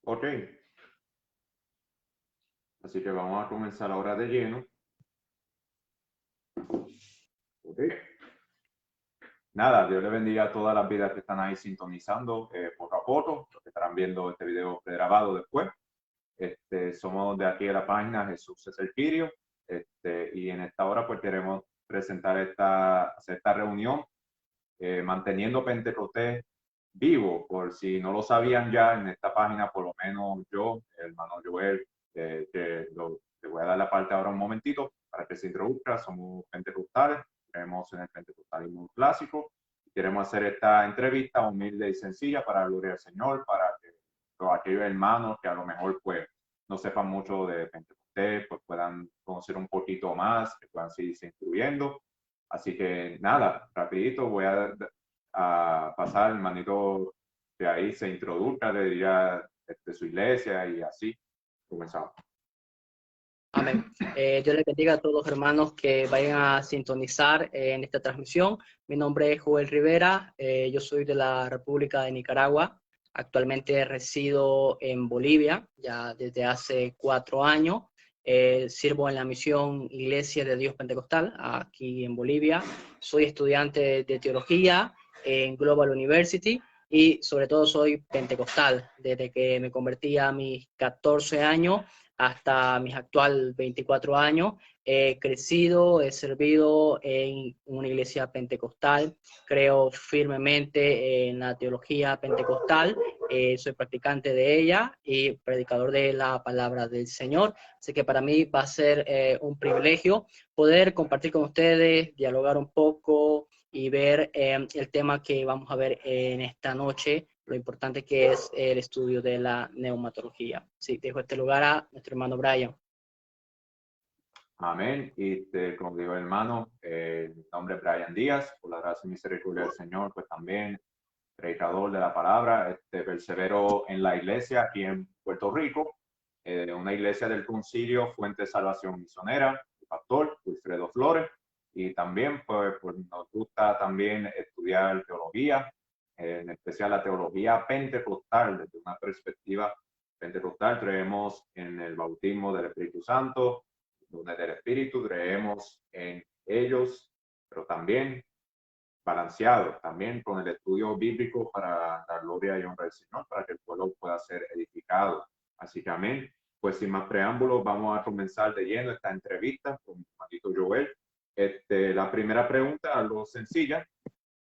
Ok, así que vamos a comenzar ahora de lleno. Ok. Nada, Dios le bendiga a todas las vidas que están ahí sintonizando poco a poco, los que estarán viendo este video grabado después. Somos de aquí de la página Jesús es el Quirio, y en esta hora pues queremos presentar hacer esta reunión manteniendo Pentecostés vivo. Por si no lo sabían ya, en esta página por lo menos yo, el hermano Joel, le voy a dar la parte ahora un momentito para que se introduzca. Somos pentecostales, creemos en el pentecostalismo clásico. Queremos hacer esta entrevista humilde y sencilla para la gloria del Señor, para que todos aquellos hermanos que a lo mejor pues no sepan mucho de Pentecostés, pues puedan conocer un poquito más, que puedan seguirse instruyendo. Así que nada, rapidito voy a pasar el manito que ahí se introduzca, le diría su iglesia y así comenzamos. Amén. Dios les bendiga a todos los hermanos que vayan a sintonizar en esta transmisión. Mi nombre es Joel Rivera, yo soy de la República de Nicaragua. Actualmente resido en Bolivia ya desde hace 4 años. Sirvo en la misión Iglesia de Dios Pentecostal aquí en Bolivia. Soy estudiante de teología en Global University y sobre todo soy pentecostal desde que me convertí a mis 14 años hasta mis actuales 24 años. He crecido, he servido en una iglesia pentecostal, creo firmemente en la teología pentecostal, soy practicante de ella y predicador de la palabra del Señor. Así que para mí va a ser un privilegio poder compartir con ustedes, dialogar un poco y ver el tema que vamos a ver en esta noche, lo importante que es el estudio de la neumatología. Sí, dejo este lugar a nuestro hermano Brian. Amén. Y como digo, hermano, mi nombre es Brian Díaz, por la gracia y misericordia del Señor, pues también predicador de la palabra, persevero en la iglesia aquí en Puerto Rico, una iglesia del Concilio Fuente de Salvación Misionera, el pastor Wilfredo Flores, y también pues nos gusta también estudiar teología, en especial la teología pentecostal, desde una perspectiva pentecostal. Creemos en el bautismo del Espíritu Santo, donde del Espíritu, creemos en ellos, pero también balanceado, también con el estudio bíblico para dar gloria y honra al Señor, para que el pueblo pueda ser edificado. Así que amén. Pues sin más preámbulos, vamos a comenzar de lleno esta entrevista con mi hermanito Joel. La primera pregunta, algo sencilla,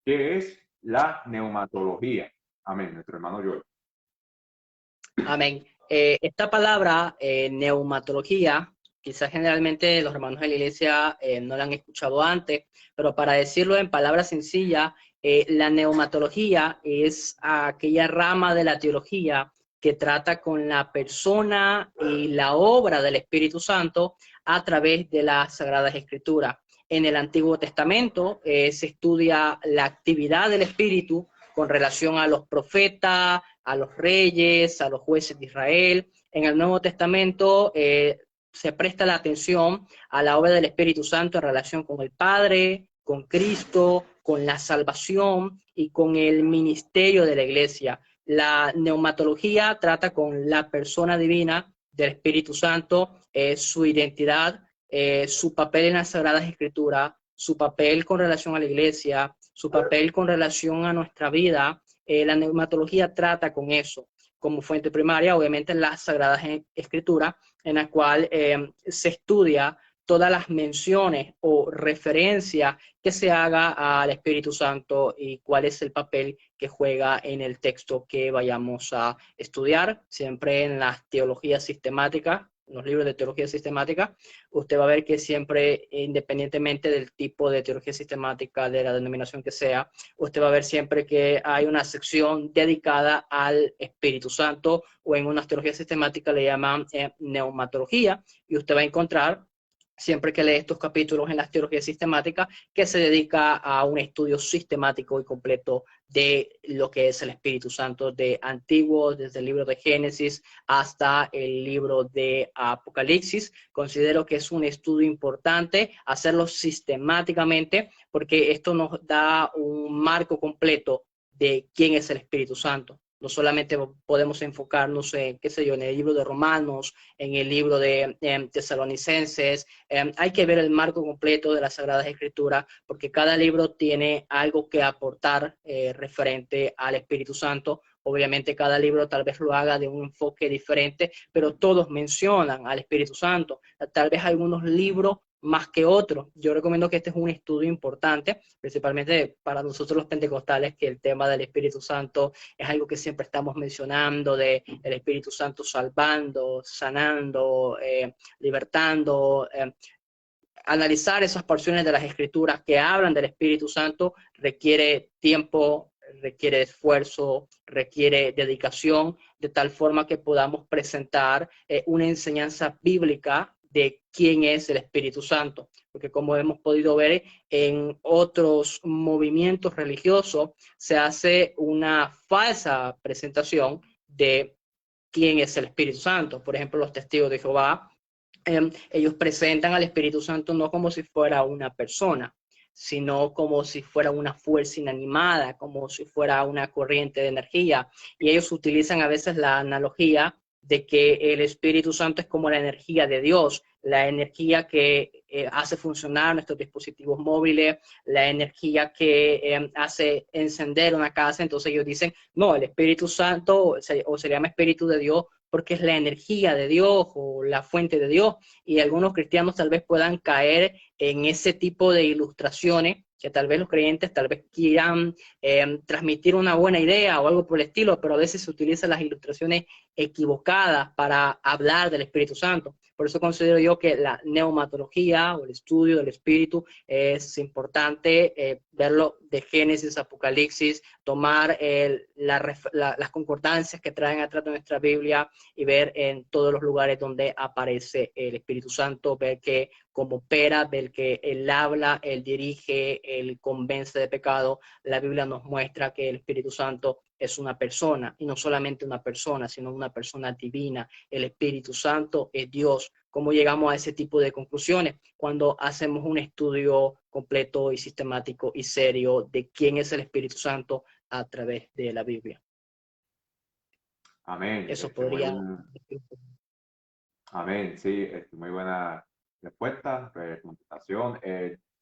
¿qué es la neumatología? Amén, nuestro hermano Joel. Amén. Esta palabra, neumatología, quizás generalmente los hermanos de la iglesia no la han escuchado antes, pero para decirlo en palabras sencillas, la neumatología es aquella rama de la teología que trata con la persona y la obra del Espíritu Santo a través de las Sagradas Escrituras. En el Antiguo Testamento se estudia la actividad del Espíritu con relación a los profetas, a los reyes, a los jueces de Israel. En el Nuevo Testamento se presta la atención a la obra del Espíritu Santo en relación con el Padre, con Cristo, con la salvación y con el ministerio de la iglesia. La neumatología trata con la persona divina del Espíritu Santo, su identidad, su papel en las Sagradas Escrituras, su papel con relación a la iglesia, su papel con relación a nuestra vida. La neumatología trata con eso como fuente primaria, obviamente las Sagradas Escrituras, en la cual se estudia todas las menciones o referencias que se haga al Espíritu Santo y cuál es el papel que juega en el texto que vayamos a estudiar, siempre en las teologías sistemáticas, en los libros de teología sistemática. Usted va a ver que siempre, independientemente del tipo de teología sistemática, de la denominación que sea, usted va a ver siempre que hay una sección dedicada al Espíritu Santo, o en una teología sistemática le llaman neumatología, y usted va a encontrar siempre que lee estos capítulos en las teologías sistemáticas, que se dedica a un estudio sistemático y completo de lo que es el Espíritu Santo, de antiguo, desde el libro de Génesis hasta el libro de Apocalipsis. Considero que es un estudio importante hacerlo sistemáticamente, porque esto nos da un marco completo de quién es el Espíritu Santo. No solamente podemos enfocarnos en, qué sé yo, en el libro de Romanos, en el libro de Tesalonicenses. Hay que ver el marco completo de las Sagradas Escrituras, porque cada libro tiene algo que aportar referente al Espíritu Santo. Obviamente cada libro tal vez lo haga de un enfoque diferente, pero todos mencionan al Espíritu Santo. Tal vez algunos libros más que otros. Yo recomiendo que este es un estudio importante, principalmente para nosotros los pentecostales, que el tema del Espíritu Santo es algo que siempre estamos mencionando, de el Espíritu Santo salvando, sanando, libertando. Analizar esas porciones de las Escrituras que hablan del Espíritu Santo requiere tiempo, requiere esfuerzo, requiere dedicación, de tal forma que podamos presentar una enseñanza bíblica de quién es el Espíritu Santo. Porque como hemos podido ver en otros movimientos religiosos, se hace una falsa presentación de quién es el Espíritu Santo. Por ejemplo, los testigos de Jehová, ellos presentan al Espíritu Santo no como si fuera una persona, sino como si fuera una fuerza inanimada, como si fuera una corriente de energía. Y ellos utilizan a veces la analogía de que el Espíritu Santo es como la energía de Dios, la energía que hace funcionar nuestros dispositivos móviles, la energía que hace encender una casa. Entonces ellos dicen, no, el Espíritu Santo, o se llama Espíritu de Dios, porque es la energía de Dios o la fuente de Dios. Y algunos cristianos tal vez puedan caer en ese tipo de ilustraciones, que tal vez los creyentes tal vez quieran transmitir una buena idea o algo por el estilo, pero a veces se utilizan las ilustraciones equivocadas para hablar del Espíritu Santo. Por eso considero yo que la neumatología o el estudio del Espíritu es importante verlo de Génesis, Apocalipsis, tomar las concordancias que traen atrás de nuestra Biblia y ver en todos los lugares donde aparece el Espíritu Santo, ver que cómo opera, ver que Él habla, Él dirige, Él convence de pecado. La Biblia nos muestra que el Espíritu Santo es una persona, y no solamente una persona, sino una persona divina. El Espíritu Santo es Dios. ¿Cómo llegamos a ese tipo de conclusiones? Cuando hacemos un estudio completo y sistemático y serio de quién es el Espíritu Santo a través de la Biblia. Amén. Eso podría... Amén, sí, muy buena respuesta, contestación.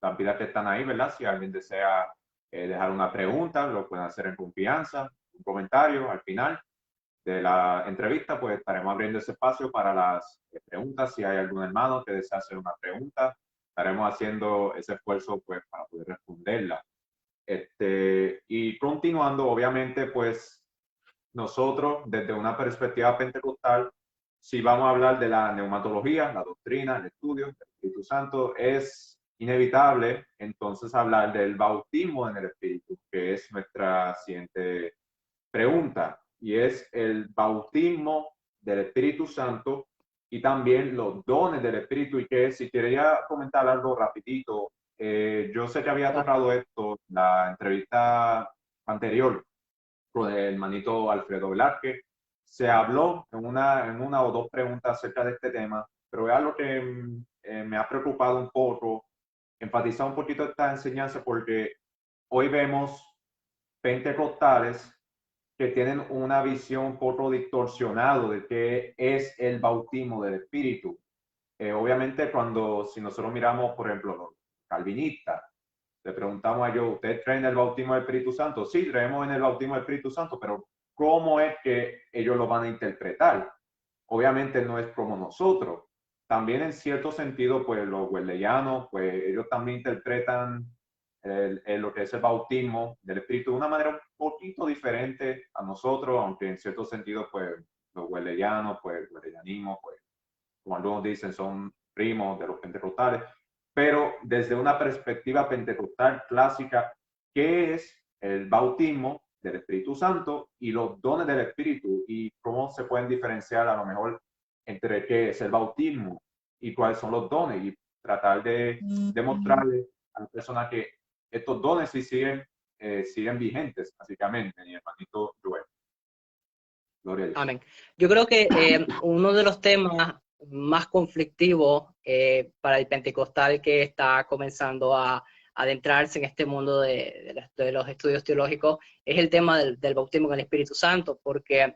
Las vidas que están ahí, ¿verdad? Si alguien desea dejar una pregunta, lo pueden hacer en confianza, un comentario al final de la entrevista, pues estaremos abriendo ese espacio para las preguntas. Si hay algún hermano que desea hacer una pregunta, estaremos haciendo ese esfuerzo pues para poder responderla. Y continuando, obviamente, pues nosotros desde una perspectiva pentecostal, si vamos a hablar de la neumatología, la doctrina, el estudio del Espíritu Santo, es inevitable entonces hablar del bautismo en el Espíritu, que es nuestra siguiente pregunta, y es el bautismo del Espíritu Santo y también los dones del Espíritu. Y que si quería comentar algo rapidito, yo sé que había tocado esto en la entrevista anterior con el hermanito Alfredo Velázquez. Se habló en una o dos preguntas acerca de este tema, pero es algo que me ha preocupado un poco, enfatizar un poquito esta enseñanza, porque hoy vemos pentecostales que tienen una visión un poco distorsionada de qué es el bautismo del Espíritu. Obviamente, si nosotros miramos, por ejemplo, los calvinistas, le preguntamos a ellos, ¿ustedes creen en el bautismo del Espíritu Santo? Sí, creemos en el bautismo del Espíritu Santo, pero ¿cómo es que ellos lo van a interpretar? Obviamente no es como nosotros. También en cierto sentido, pues los wesleyanos, pues ellos también interpretan lo que es el bautismo del Espíritu de una manera un poquito diferente a nosotros, aunque en cierto sentido, pues los wesleyanos, pues el wesleyanismo, pues como algunos dicen, son primos de los pentecostales, pero desde una perspectiva pentecostal clásica, ¿qué es el bautismo del Espíritu Santo y los dones del Espíritu? Y cómo se pueden diferenciar a lo mejor entre qué es el bautismo y cuáles son los dones, y tratar de demostrarle a la persona que estos dones sí siguen vigentes, básicamente, mi hermanito Joel. Gloria a Dios. Amén. Yo creo que uno de los temas más conflictivos para el pentecostal que está comenzando a adentrarse en este mundo de los estudios teológicos, es el tema del bautismo con el Espíritu Santo, porque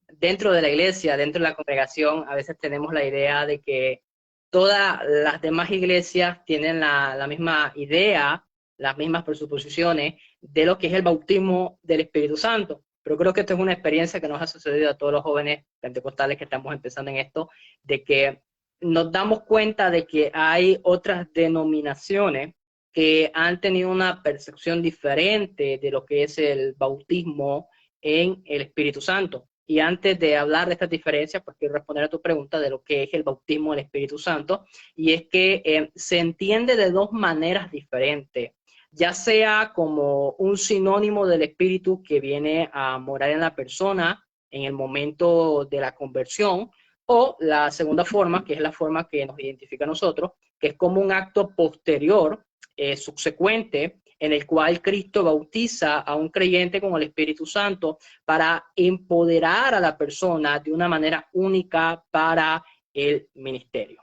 dentro de la iglesia, dentro de la congregación, a veces tenemos la idea de que todas las demás iglesias tienen la misma idea, las mismas presuposiciones de lo que es el bautismo del Espíritu Santo. Pero creo que esto es una experiencia que nos ha sucedido a todos los jóvenes pentecostales que estamos empezando en esto, de que nos damos cuenta de que hay otras denominaciones que han tenido una percepción diferente de lo que es el bautismo en el Espíritu Santo. Y antes de hablar de estas diferencias, pues quiero responder a tu pregunta de lo que es el bautismo del Espíritu Santo, y es que se entiende de dos maneras diferentes, ya sea como un sinónimo del Espíritu que viene a morar en la persona en el momento de la conversión, o la segunda forma, que es la forma que nos identifica a nosotros, que es como un acto posterior, subsecuente, en el cual Cristo bautiza a un creyente con el Espíritu Santo para empoderar a la persona de una manera única para el ministerio.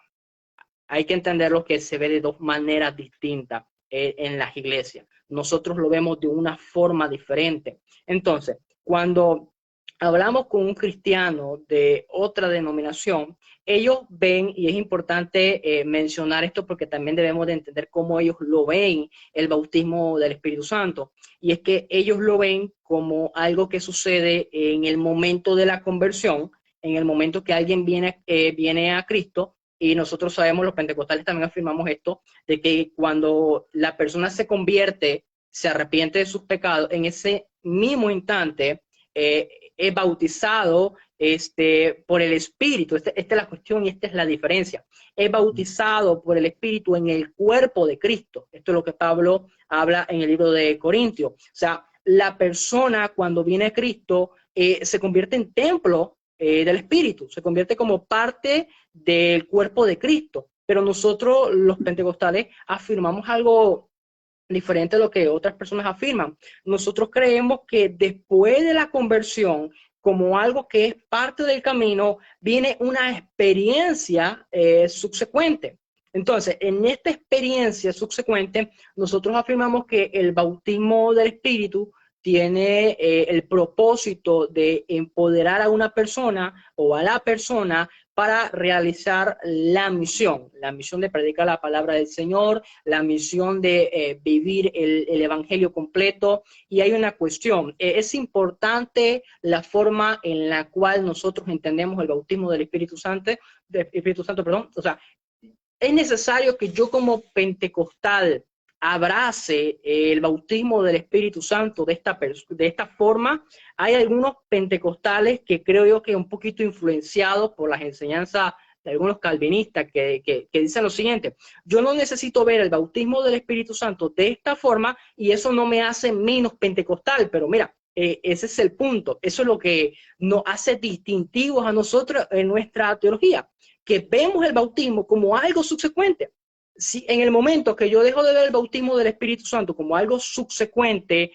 Hay que entenderlo que se ve de dos maneras distintas en las iglesias. Nosotros lo vemos de una forma diferente. Entonces, cuando hablamos con un cristiano de otra denominación, ellos ven, y es importante mencionar esto porque también debemos de entender cómo ellos lo ven, el bautismo del Espíritu Santo, y es que ellos lo ven como algo que sucede en el momento de la conversión, en el momento que alguien viene a Cristo. Y nosotros sabemos, los pentecostales también afirmamos esto, de que cuando la persona se convierte, se arrepiente de sus pecados, en ese mismo instante es bautizado por el Espíritu. Esta es la cuestión y esta es la diferencia. Es bautizado por el Espíritu en el cuerpo de Cristo. Esto es lo que Pablo habla en el libro de Corintios. O sea, la persona cuando viene a Cristo se convierte en templo del Espíritu, se convierte como parte del cuerpo de Cristo. Pero nosotros, los pentecostales, afirmamos algo diferente a lo que otras personas afirman. Nosotros creemos que después de la conversión, como algo que es parte del camino, viene una experiencia subsecuente. Entonces, en esta experiencia subsecuente, nosotros afirmamos que el bautismo del Espíritu tiene el propósito de empoderar a una persona o a la persona para realizar la misión de predicar la palabra del Señor, la misión de vivir el evangelio completo. Y hay una cuestión, es importante la forma en la cual nosotros entendemos el bautismo del Espíritu Santo, o sea, es necesario que yo como pentecostal abrace el bautismo del Espíritu Santo de esta forma. Hay algunos pentecostales que creo yo que un poquito influenciados por las enseñanzas de algunos calvinistas que dicen lo siguiente: yo no necesito ver el bautismo del Espíritu Santo de esta forma y eso no me hace menos pentecostal. Pero mira, ese es el punto. Eso es lo que nos hace distintivos a nosotros en nuestra teología, que vemos el bautismo como algo subsecuente. Si en el momento que yo dejo de ver el bautismo del Espíritu Santo como algo subsecuente,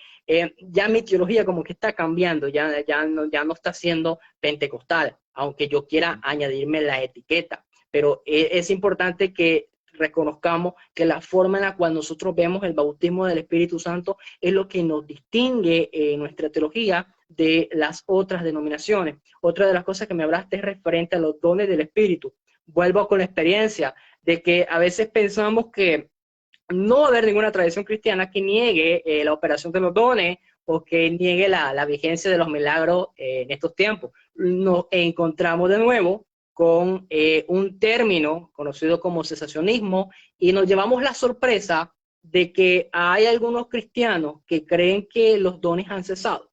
ya mi teología como que está cambiando, ya no está siendo pentecostal, aunque yo quiera añadirme la etiqueta. Pero es importante que reconozcamos que la forma en la cual nosotros vemos el bautismo del Espíritu Santo es lo que nos distingue en nuestra teología de las otras denominaciones. Otra de las cosas que me hablaste es referente a los dones del Espíritu. Vuelvo con la experiencia de que a veces pensamos que no va a haber ninguna tradición cristiana que niegue la operación de los dones o que niegue la vigencia de los milagros en estos tiempos. Nos encontramos de nuevo con un término conocido como cesacionismo y nos llevamos la sorpresa de que hay algunos cristianos que creen que los dones han cesado.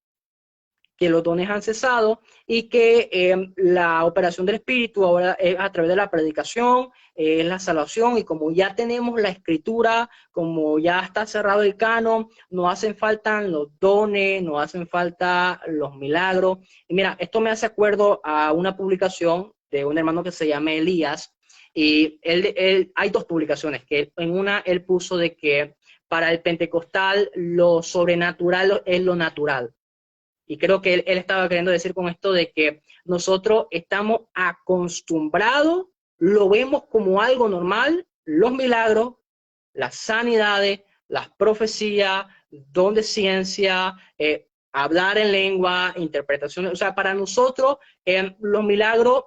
Y que la operación del Espíritu ahora es a través de la predicación, es la salvación, y como ya tenemos la Escritura, como ya está cerrado el canon, no hacen falta los dones, no hacen falta los milagros. Y mira, esto me hace acuerdo a una publicación de un hermano que se llama Elías, y hay dos publicaciones, que en una él puso de que para el pentecostal lo sobrenatural es lo natural. Y creo que él estaba queriendo decir con esto de que nosotros estamos acostumbrados, lo vemos como algo normal, los milagros, las sanidades, las profecías, don de ciencia, hablar en lengua, interpretaciones. O sea, para nosotros los milagros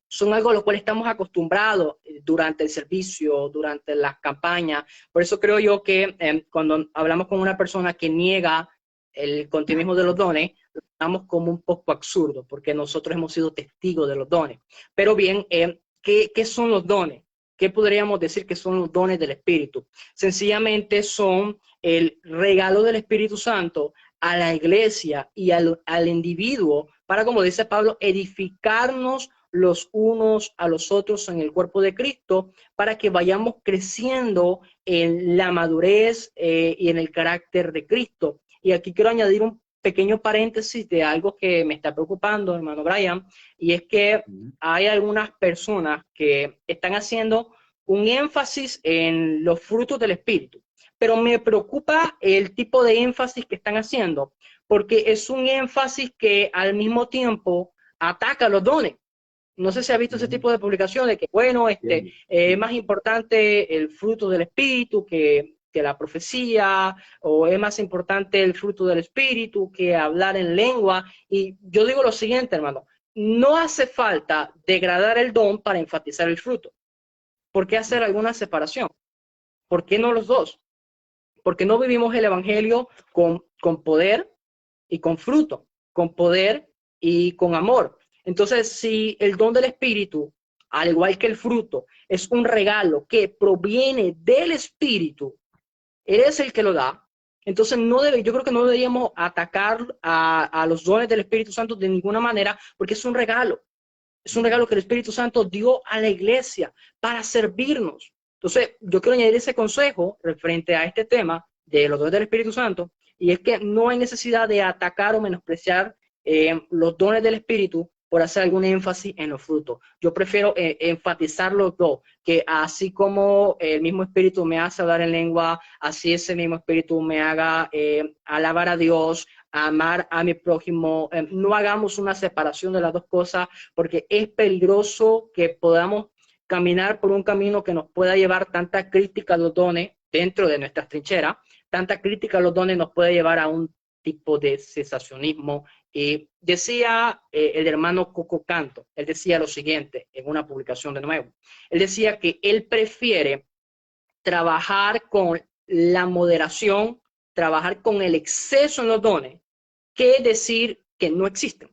son algo a lo cual estamos acostumbrados durante el servicio, durante las campañas. Por eso creo yo que cuando hablamos con una persona que niega el continuismo de los dones, lo estamos como un poco absurdo, porque nosotros hemos sido testigos de los dones. Pero bien, ¿qué son los dones? ¿Qué podríamos decir que son los dones del Espíritu? Sencillamente son el regalo del Espíritu Santo a la iglesia y al individuo para, como dice Pablo, edificarnos los unos a los otros en el cuerpo de Cristo para que vayamos creciendo en la madurez y en el carácter de Cristo. Y aquí quiero añadir un pequeño paréntesis de algo que me está preocupando, hermano Brian, y es que hay algunas personas que están haciendo un énfasis en los frutos del Espíritu, pero me preocupa el tipo de énfasis que están haciendo, porque es un énfasis que al mismo tiempo ataca los dones. No sé si ha visto ese tipo de publicaciones que, bueno, es más importante el fruto del Espíritu que la profecía, o es más importante el fruto del Espíritu que hablar en lengua. Y yo digo lo siguiente, hermano, no hace falta degradar el don para enfatizar el fruto. ¿Por qué hacer alguna separación? ¿Por qué no los dos? Porque no vivimos el Evangelio con poder y con fruto, con poder y con amor. Entonces, si el don del Espíritu, al igual que el fruto, es un regalo que proviene del Espíritu, eres el que lo da, entonces yo creo que no deberíamos atacar a los dones del Espíritu Santo de ninguna manera, porque es un regalo. Es un regalo que el Espíritu Santo dio a la iglesia para servirnos. Entonces, yo quiero añadir ese consejo referente a este tema de los dones del Espíritu Santo, y es que no hay necesidad de atacar o menospreciar los dones del Espíritu por hacer algún énfasis en los frutos. Yo prefiero enfatizar los dos, que así como el mismo Espíritu me hace hablar en lengua, así ese mismo Espíritu me haga alabar a Dios, amar a mi prójimo. No hagamos una separación de las dos cosas, porque es peligroso que podamos caminar por un camino que nos pueda llevar tanta crítica a los dones dentro de nuestras trincheras, tanta crítica a los dones nos puede llevar a un tipo de cesacionismo. Y decía el hermano Coco Canto, él decía lo siguiente en una publicación de nuevo, él decía que él prefiere trabajar con la moderación, trabajar con el exceso en los dones, que decir que no existen.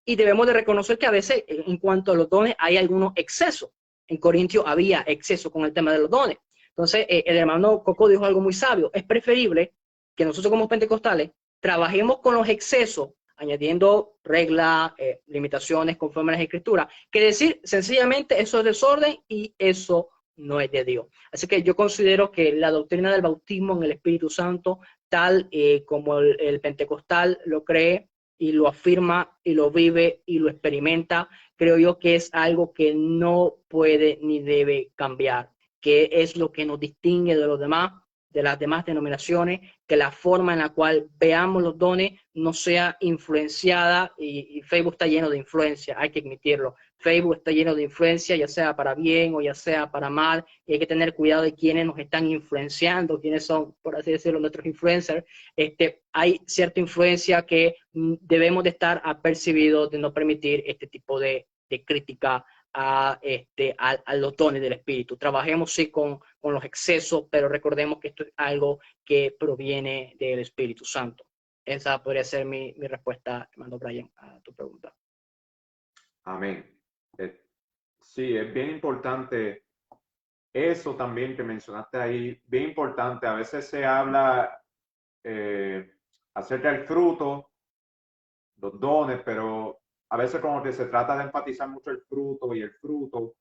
Y debemos de reconocer que a veces, en cuanto a los dones, hay algunos excesos. En Corintios había exceso con el tema de los dones. Entonces, el hermano Coco dijo algo muy sabio. Es preferible que nosotros como pentecostales trabajemos con los excesos, añadiendo reglas, limitaciones conforme a las escrituras, que decir sencillamente eso es desorden y eso no es de Dios. Así que yo considero que la doctrina del bautismo en el Espíritu Santo, tal como el pentecostal lo cree, y lo afirma y lo vive y lo experimenta, creo yo que es algo que no puede ni debe cambiar, que es lo que nos distingue de los demás, de las demás denominaciones, que la forma en la cual veamos los dones no sea influenciada, y Facebook está lleno de influencia, hay que admitirlo. Facebook está lleno de influencia, ya sea para bien o ya sea para mal, y hay que tener cuidado de quienes nos están influenciando, quienes son, por así decirlo, nuestros influencers. Hay cierta influencia que debemos de estar apercibidos de no permitir este tipo de crítica a los dones del Espíritu. Trabajemos sí con los excesos, pero recordemos que esto es algo que proviene del Espíritu Santo. Esa podría ser mi respuesta, hermano Brian, a tu pregunta. Amén. Sí, es bien importante eso también que mencionaste ahí, bien importante. A veces se habla acerca del fruto, los dones, pero a veces como que se trata de enfatizar mucho el fruto, y el fruto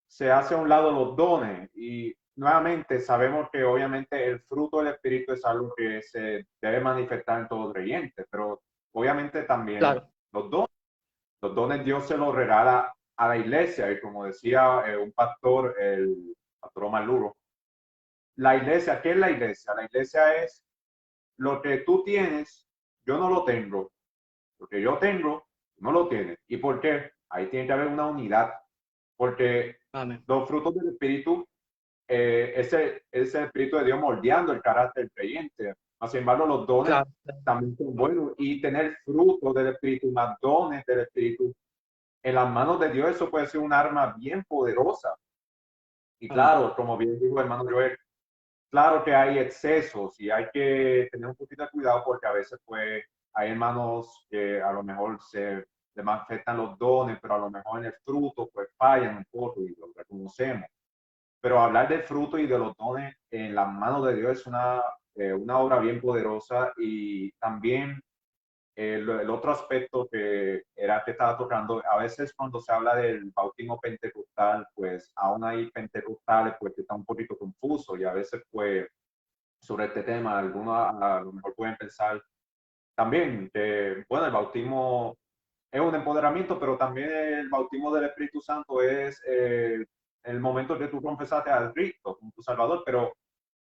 se hace a un lado los dones. Y nuevamente sabemos que obviamente el fruto del Espíritu es algo que se debe manifestar en todo creyente, pero obviamente también Claro. los dones Dios se los regala a la iglesia. Y como decía un pastor, el pastor Omar Luro, la iglesia, ¿qué es la iglesia? La iglesia es lo que tú tienes, yo no lo tengo. Lo que yo tengo, no lo tienes. ¿Y por qué? Ahí tiene que haber una unidad. Porque Amén. los frutos del Espíritu ese Espíritu de Dios moldeando el carácter del creyente. Sin embargo, los dones Claro. también son buenos y tener fruto del Espíritu, más dones del Espíritu en las manos de Dios, eso puede ser un arma bien poderosa. Y Amén. claro, como bien dijo el hermano Joel, claro que hay excesos y hay que tener un poquito de cuidado porque a veces pues hay hermanos que a lo mejor se les manifestan los dones, pero a lo mejor en el fruto pues fallan un poco y lo reconocemos. Pero hablar del fruto y de los dones en las manos de Dios es una obra bien poderosa y también el otro aspecto que era que estaba tocando, a veces cuando se habla del bautismo pentecostal, pues aún hay pentecostales pues que están un poquito confusos y a veces pues sobre este tema algunos a lo mejor pueden pensar también que, bueno, el bautismo es un empoderamiento, pero también el bautismo del Espíritu Santo es el momento que tú confesaste a Cristo como tu Salvador, pero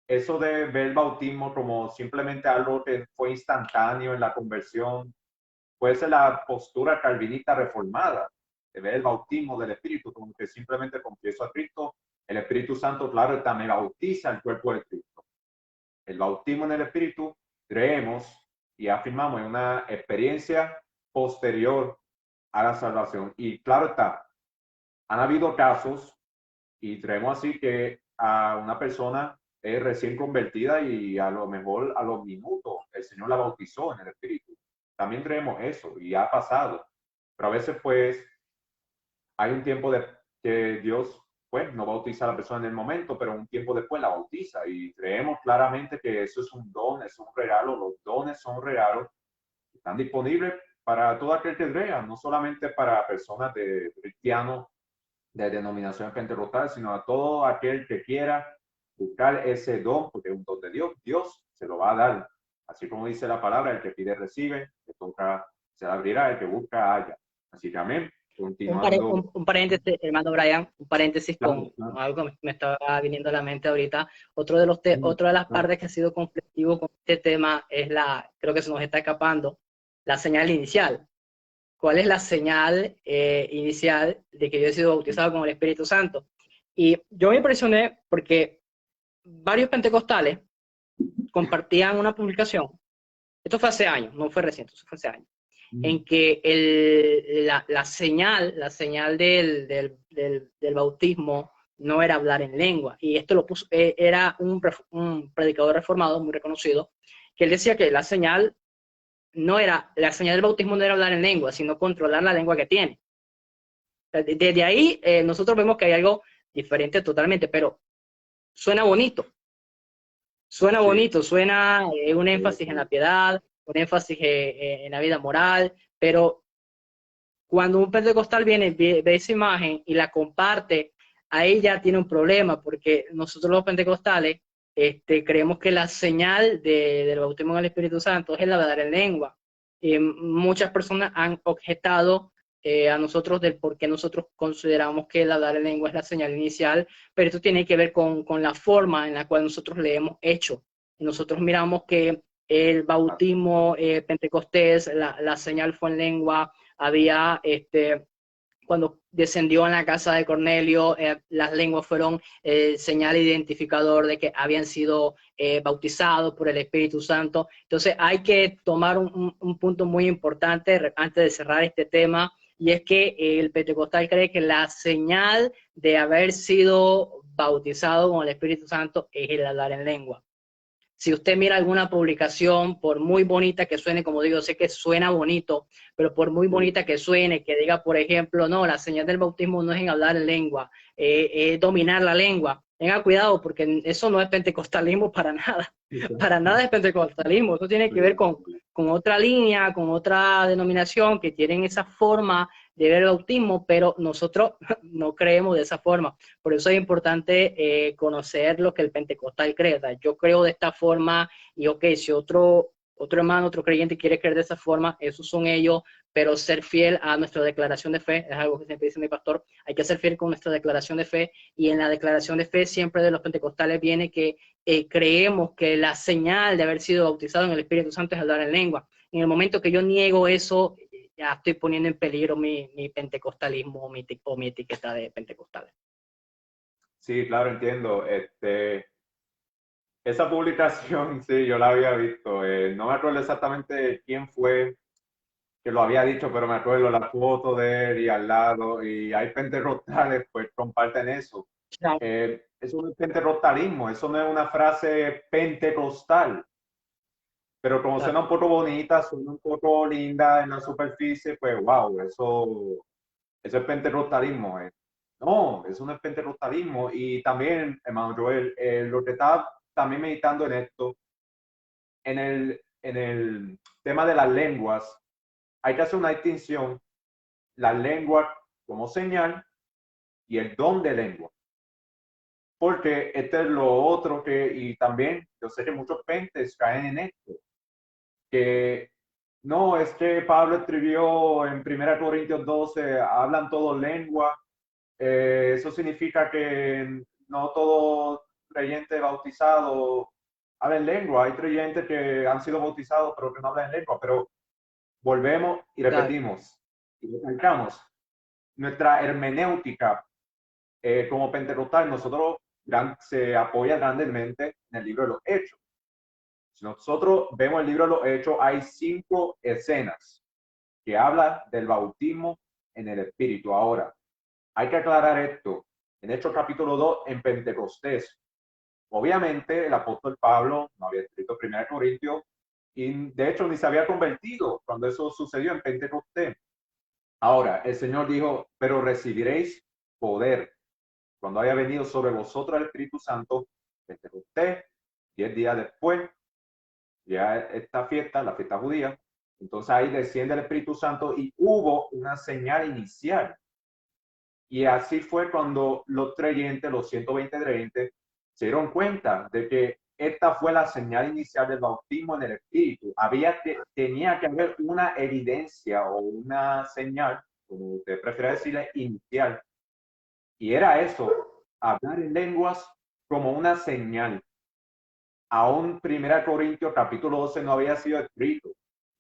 eso de ver el bautismo como simplemente algo que fue instantáneo en la conversión, puede ser la postura calvinista reformada, de ver el bautismo del Espíritu, como que simplemente confieso a Cristo, el Espíritu Santo, claro, también bautiza el cuerpo de Cristo. El bautismo en el Espíritu, creemos y afirmamos en una experiencia posterior a la salvación. Y claro está, han habido casos, y creemos así que a una persona es recién convertida y a lo mejor a los minutos el Señor la bautizó en el Espíritu. También creemos eso y ha pasado. Pero a veces pues hay un tiempo de que Dios pues no bautiza a la persona en el momento, pero un tiempo después la bautiza y creemos claramente que eso es un don, es un regalo, los dones son regalos, están disponibles para todo aquel que crea, no solamente para personas de cristianos de denominación pentecostal, sino a todo aquel que quiera buscar ese don, porque es un don de Dios, Dios se lo va a dar. Así como dice la palabra, el que pide recibe, el que toca se le abrirá, el que busca halla. Así que amén. Continuando. Un paréntesis, hermano Brian, un paréntesis Claro, con claro, algo que me estaba viniendo a la mente ahorita. Otra de las claro. partes que ha sido conflictivo con este tema es creo que se nos está escapando, la señal inicial. ¿Cuál es la señal inicial de que yo he sido bautizado con el Espíritu Santo? Y yo me impresioné porque varios pentecostales compartían una publicación, esto fue hace años, no fue reciente, eso fue hace años, en que la señal del bautismo no era hablar en lengua. Y esto lo puso, era un predicador reformado muy reconocido, que él decía que la señal del bautismo no era hablar en lengua, sino controlar la lengua que tiene. Desde ahí nosotros vemos que hay algo diferente totalmente, pero suena bonito, Sí, suena un sí, énfasis en la sí. piedad, un énfasis en la vida moral, pero cuando un pentecostal viene, ve esa imagen y la comparte, ahí ya tiene un problema, porque nosotros los pentecostales creemos que la señal del bautismo en el Espíritu Santo es el hablar en lengua. Y muchas personas han objetado a nosotros del por qué nosotros consideramos que el hablar en lengua es la señal inicial, pero esto tiene que ver con la forma en la cual nosotros le hemos hecho. Y nosotros miramos que el bautismo pentecostés, la señal fue en lengua, había cuando descendió en la casa de Cornelio, las lenguas fueron señal identificador de que habían sido bautizados por el Espíritu Santo. Entonces hay que tomar un punto muy importante antes de cerrar este tema, y es que el pentecostal cree que la señal de haber sido bautizado con el Espíritu Santo es el hablar en lengua. Si usted mira alguna publicación, por muy bonita que suene, como digo, sé que suena bonito, pero por muy Sí. bonita que suene, que diga, por ejemplo, no, la señal del bautismo no es en hablar en lengua, es dominar la lengua. Tenga cuidado, porque eso no es pentecostalismo para nada. Para nada es pentecostalismo. Eso tiene que ver con otra línea, con otra denominación que tienen esa forma de ver el bautismo, pero nosotros no creemos de esa forma. Por eso es importante conocer lo que el pentecostal cree. ¿Verdad? Yo creo de esta forma y ok, si otro hermano, otro creyente quiere creer de esa forma, esos son ellos, pero ser fiel a nuestra declaración de fe, es algo que siempre dice mi pastor, hay que ser fiel con nuestra declaración de fe, y en la declaración de fe siempre de los pentecostales viene que creemos que la señal de haber sido bautizado en el Espíritu Santo es hablar en lengua. En el momento que yo niego eso, ya estoy poniendo en peligro mi pentecostalismo o mi etiqueta de pentecostal. Sí, claro, entiendo. Esa publicación, sí, yo la había visto. No me acuerdo exactamente quién fue que lo había dicho, pero me acuerdo la foto de él y al lado, y hay pentecostales, pues comparten eso. Claro, Eso no es pentecostalismo, eso no es una frase pentecostal, pero como claro, suena un poco bonita, suena un poco linda en la superficie, pues wow, eso es pentecostalismo. No, eso no es pentecostalismo. Y también, hermano Joel, lo que estaba también meditando en esto, en el tema de las lenguas, hay que hacer una distinción, la lengua como señal y el don de lengua. Porque este es lo otro que, y también yo sé que muchos pentes caen en esto, que no, es que Pablo escribió en 1 Corintios 12, hablan todos lengua, eso significa que no todo creyente bautizado habla en lengua, hay creyentes que han sido bautizados pero que no hablan en lengua, pero volvemos y claro, repetimos y recalcamos nuestra hermenéutica como pentecostal, nosotros se apoya grandemente en el libro de los Hechos. Si nosotros vemos el libro de los Hechos, hay 5 escenas que hablan del bautismo en el Espíritu. Ahora, hay que aclarar esto. En Hechos capítulo 2, en Pentecostés, obviamente el apóstol Pablo no había escrito 1 Corintios y de hecho ni se había convertido cuando eso sucedió en Pentecostés. Ahora, el Señor dijo, pero recibiréis poder cuando haya venido sobre vosotros el Espíritu Santo, Pentecostés, 10 días después, ya esta fiesta, la fiesta judía, entonces ahí desciende el Espíritu Santo y hubo una señal inicial. Y así fue cuando los creyentes, los 120 creyentes, se dieron cuenta de que esta fue la señal inicial del bautismo en el Espíritu. Tenía que haber una evidencia o una señal, como usted prefiere decirle, inicial. Y era eso, hablar en lenguas como una señal. Aún 1 Corintios capítulo 12 no había sido escrito.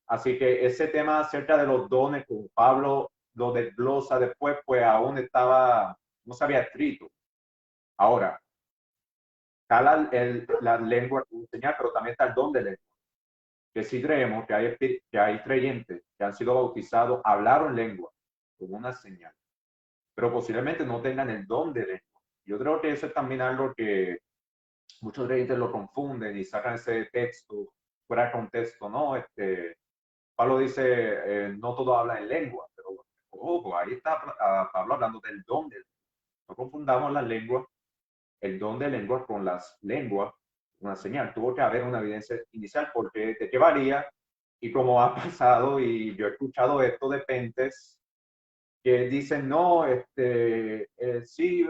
Así que ese tema acerca de los dones, como Pablo lo desglosa después, pues aún no se había escrito. Ahora, está la lengua como señal, pero también está el don de lengua. Que sí creemos que hay creyentes que han sido bautizados, hablaron lengua como una señal, pero posiblemente no tengan el don de lengua. Yo creo que eso es también algo que muchos creyentes lo confunden y sacan ese texto fuera de contexto, ¿no? Pablo dice, no todos hablan en lengua, pero ojo, ahí está Pablo hablando del don de lengua. No confundamos las lenguas, el don de lengua con las lenguas, una señal. Tuvo que haber una evidencia inicial porque de qué varía y como ha pasado y yo he escuchado esto de pentes que dicen, no, sí,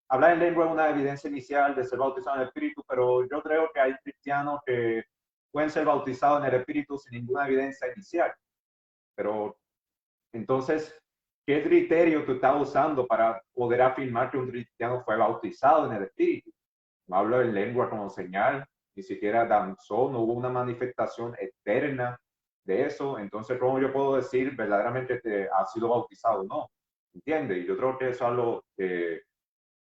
hablar en lengua es una evidencia inicial de ser bautizado en el Espíritu, pero yo creo que hay cristianos que pueden ser bautizados en el Espíritu sin ninguna evidencia inicial. Pero entonces, ¿qué criterio tú estás usando para poder afirmar que un cristiano fue bautizado en el Espíritu? No hablo en lengua como señal, ni siquiera danzó, no hubo una manifestación externa de eso. Entonces, ¿cómo yo puedo decir verdaderamente que ha sido bautizado? No, ¿entiendes? Y yo creo que eso es algo que,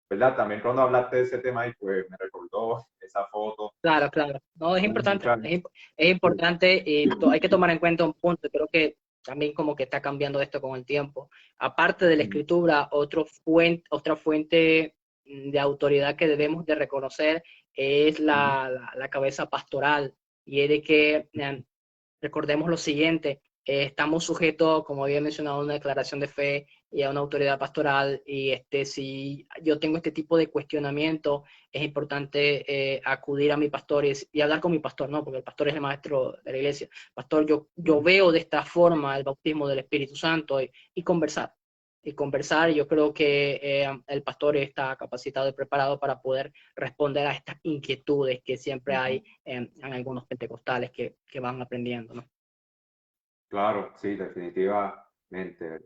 ¿verdad? También cuando hablaste de ese tema ahí, pues me recordó esa foto. claro, claro. No, es Un importante, muchacho. es importante y hay que tomar en cuenta un punto. Creo que también como que está cambiando esto con el tiempo. Aparte de la escritura, otra fuente de autoridad que debemos de reconocer es la cabeza pastoral y es de que recordemos lo siguiente, estamos sujetos, como había mencionado, a una declaración de fe y a una autoridad pastoral, y si yo tengo este tipo de cuestionamiento, es importante acudir a mi pastor y hablar con mi pastor, ¿no? Porque el pastor es el maestro de la iglesia. Pastor, yo veo de esta forma el bautismo del Espíritu Santo y conversar. Y conversar, yo creo que el pastor está capacitado y preparado para poder responder a estas inquietudes que siempre hay en algunos pentecostales que van aprendiendo, ¿no? Claro, sí, definitivamente.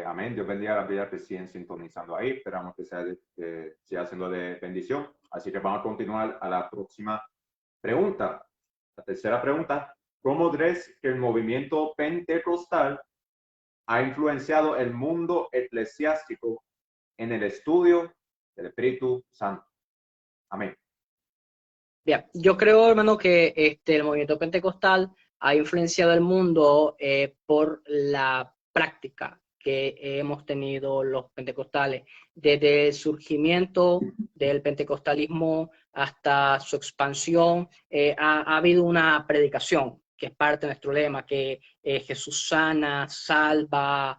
Amén. Dios bendiga a las vidas que siguen sintonizando ahí. Esperamos que siga siendo de bendición. Así que vamos a continuar a la próxima pregunta. La tercera pregunta. ¿Cómo crees que el movimiento pentecostal ha influenciado el mundo eclesiástico en el estudio del Espíritu Santo. Amén. Bien, yo creo, hermano, que el movimiento pentecostal ha influenciado el mundo por la práctica que hemos tenido los pentecostales. Desde el surgimiento del pentecostalismo hasta su expansión, ha habido una predicación, que es parte de nuestro lema, que Jesús sana, salva,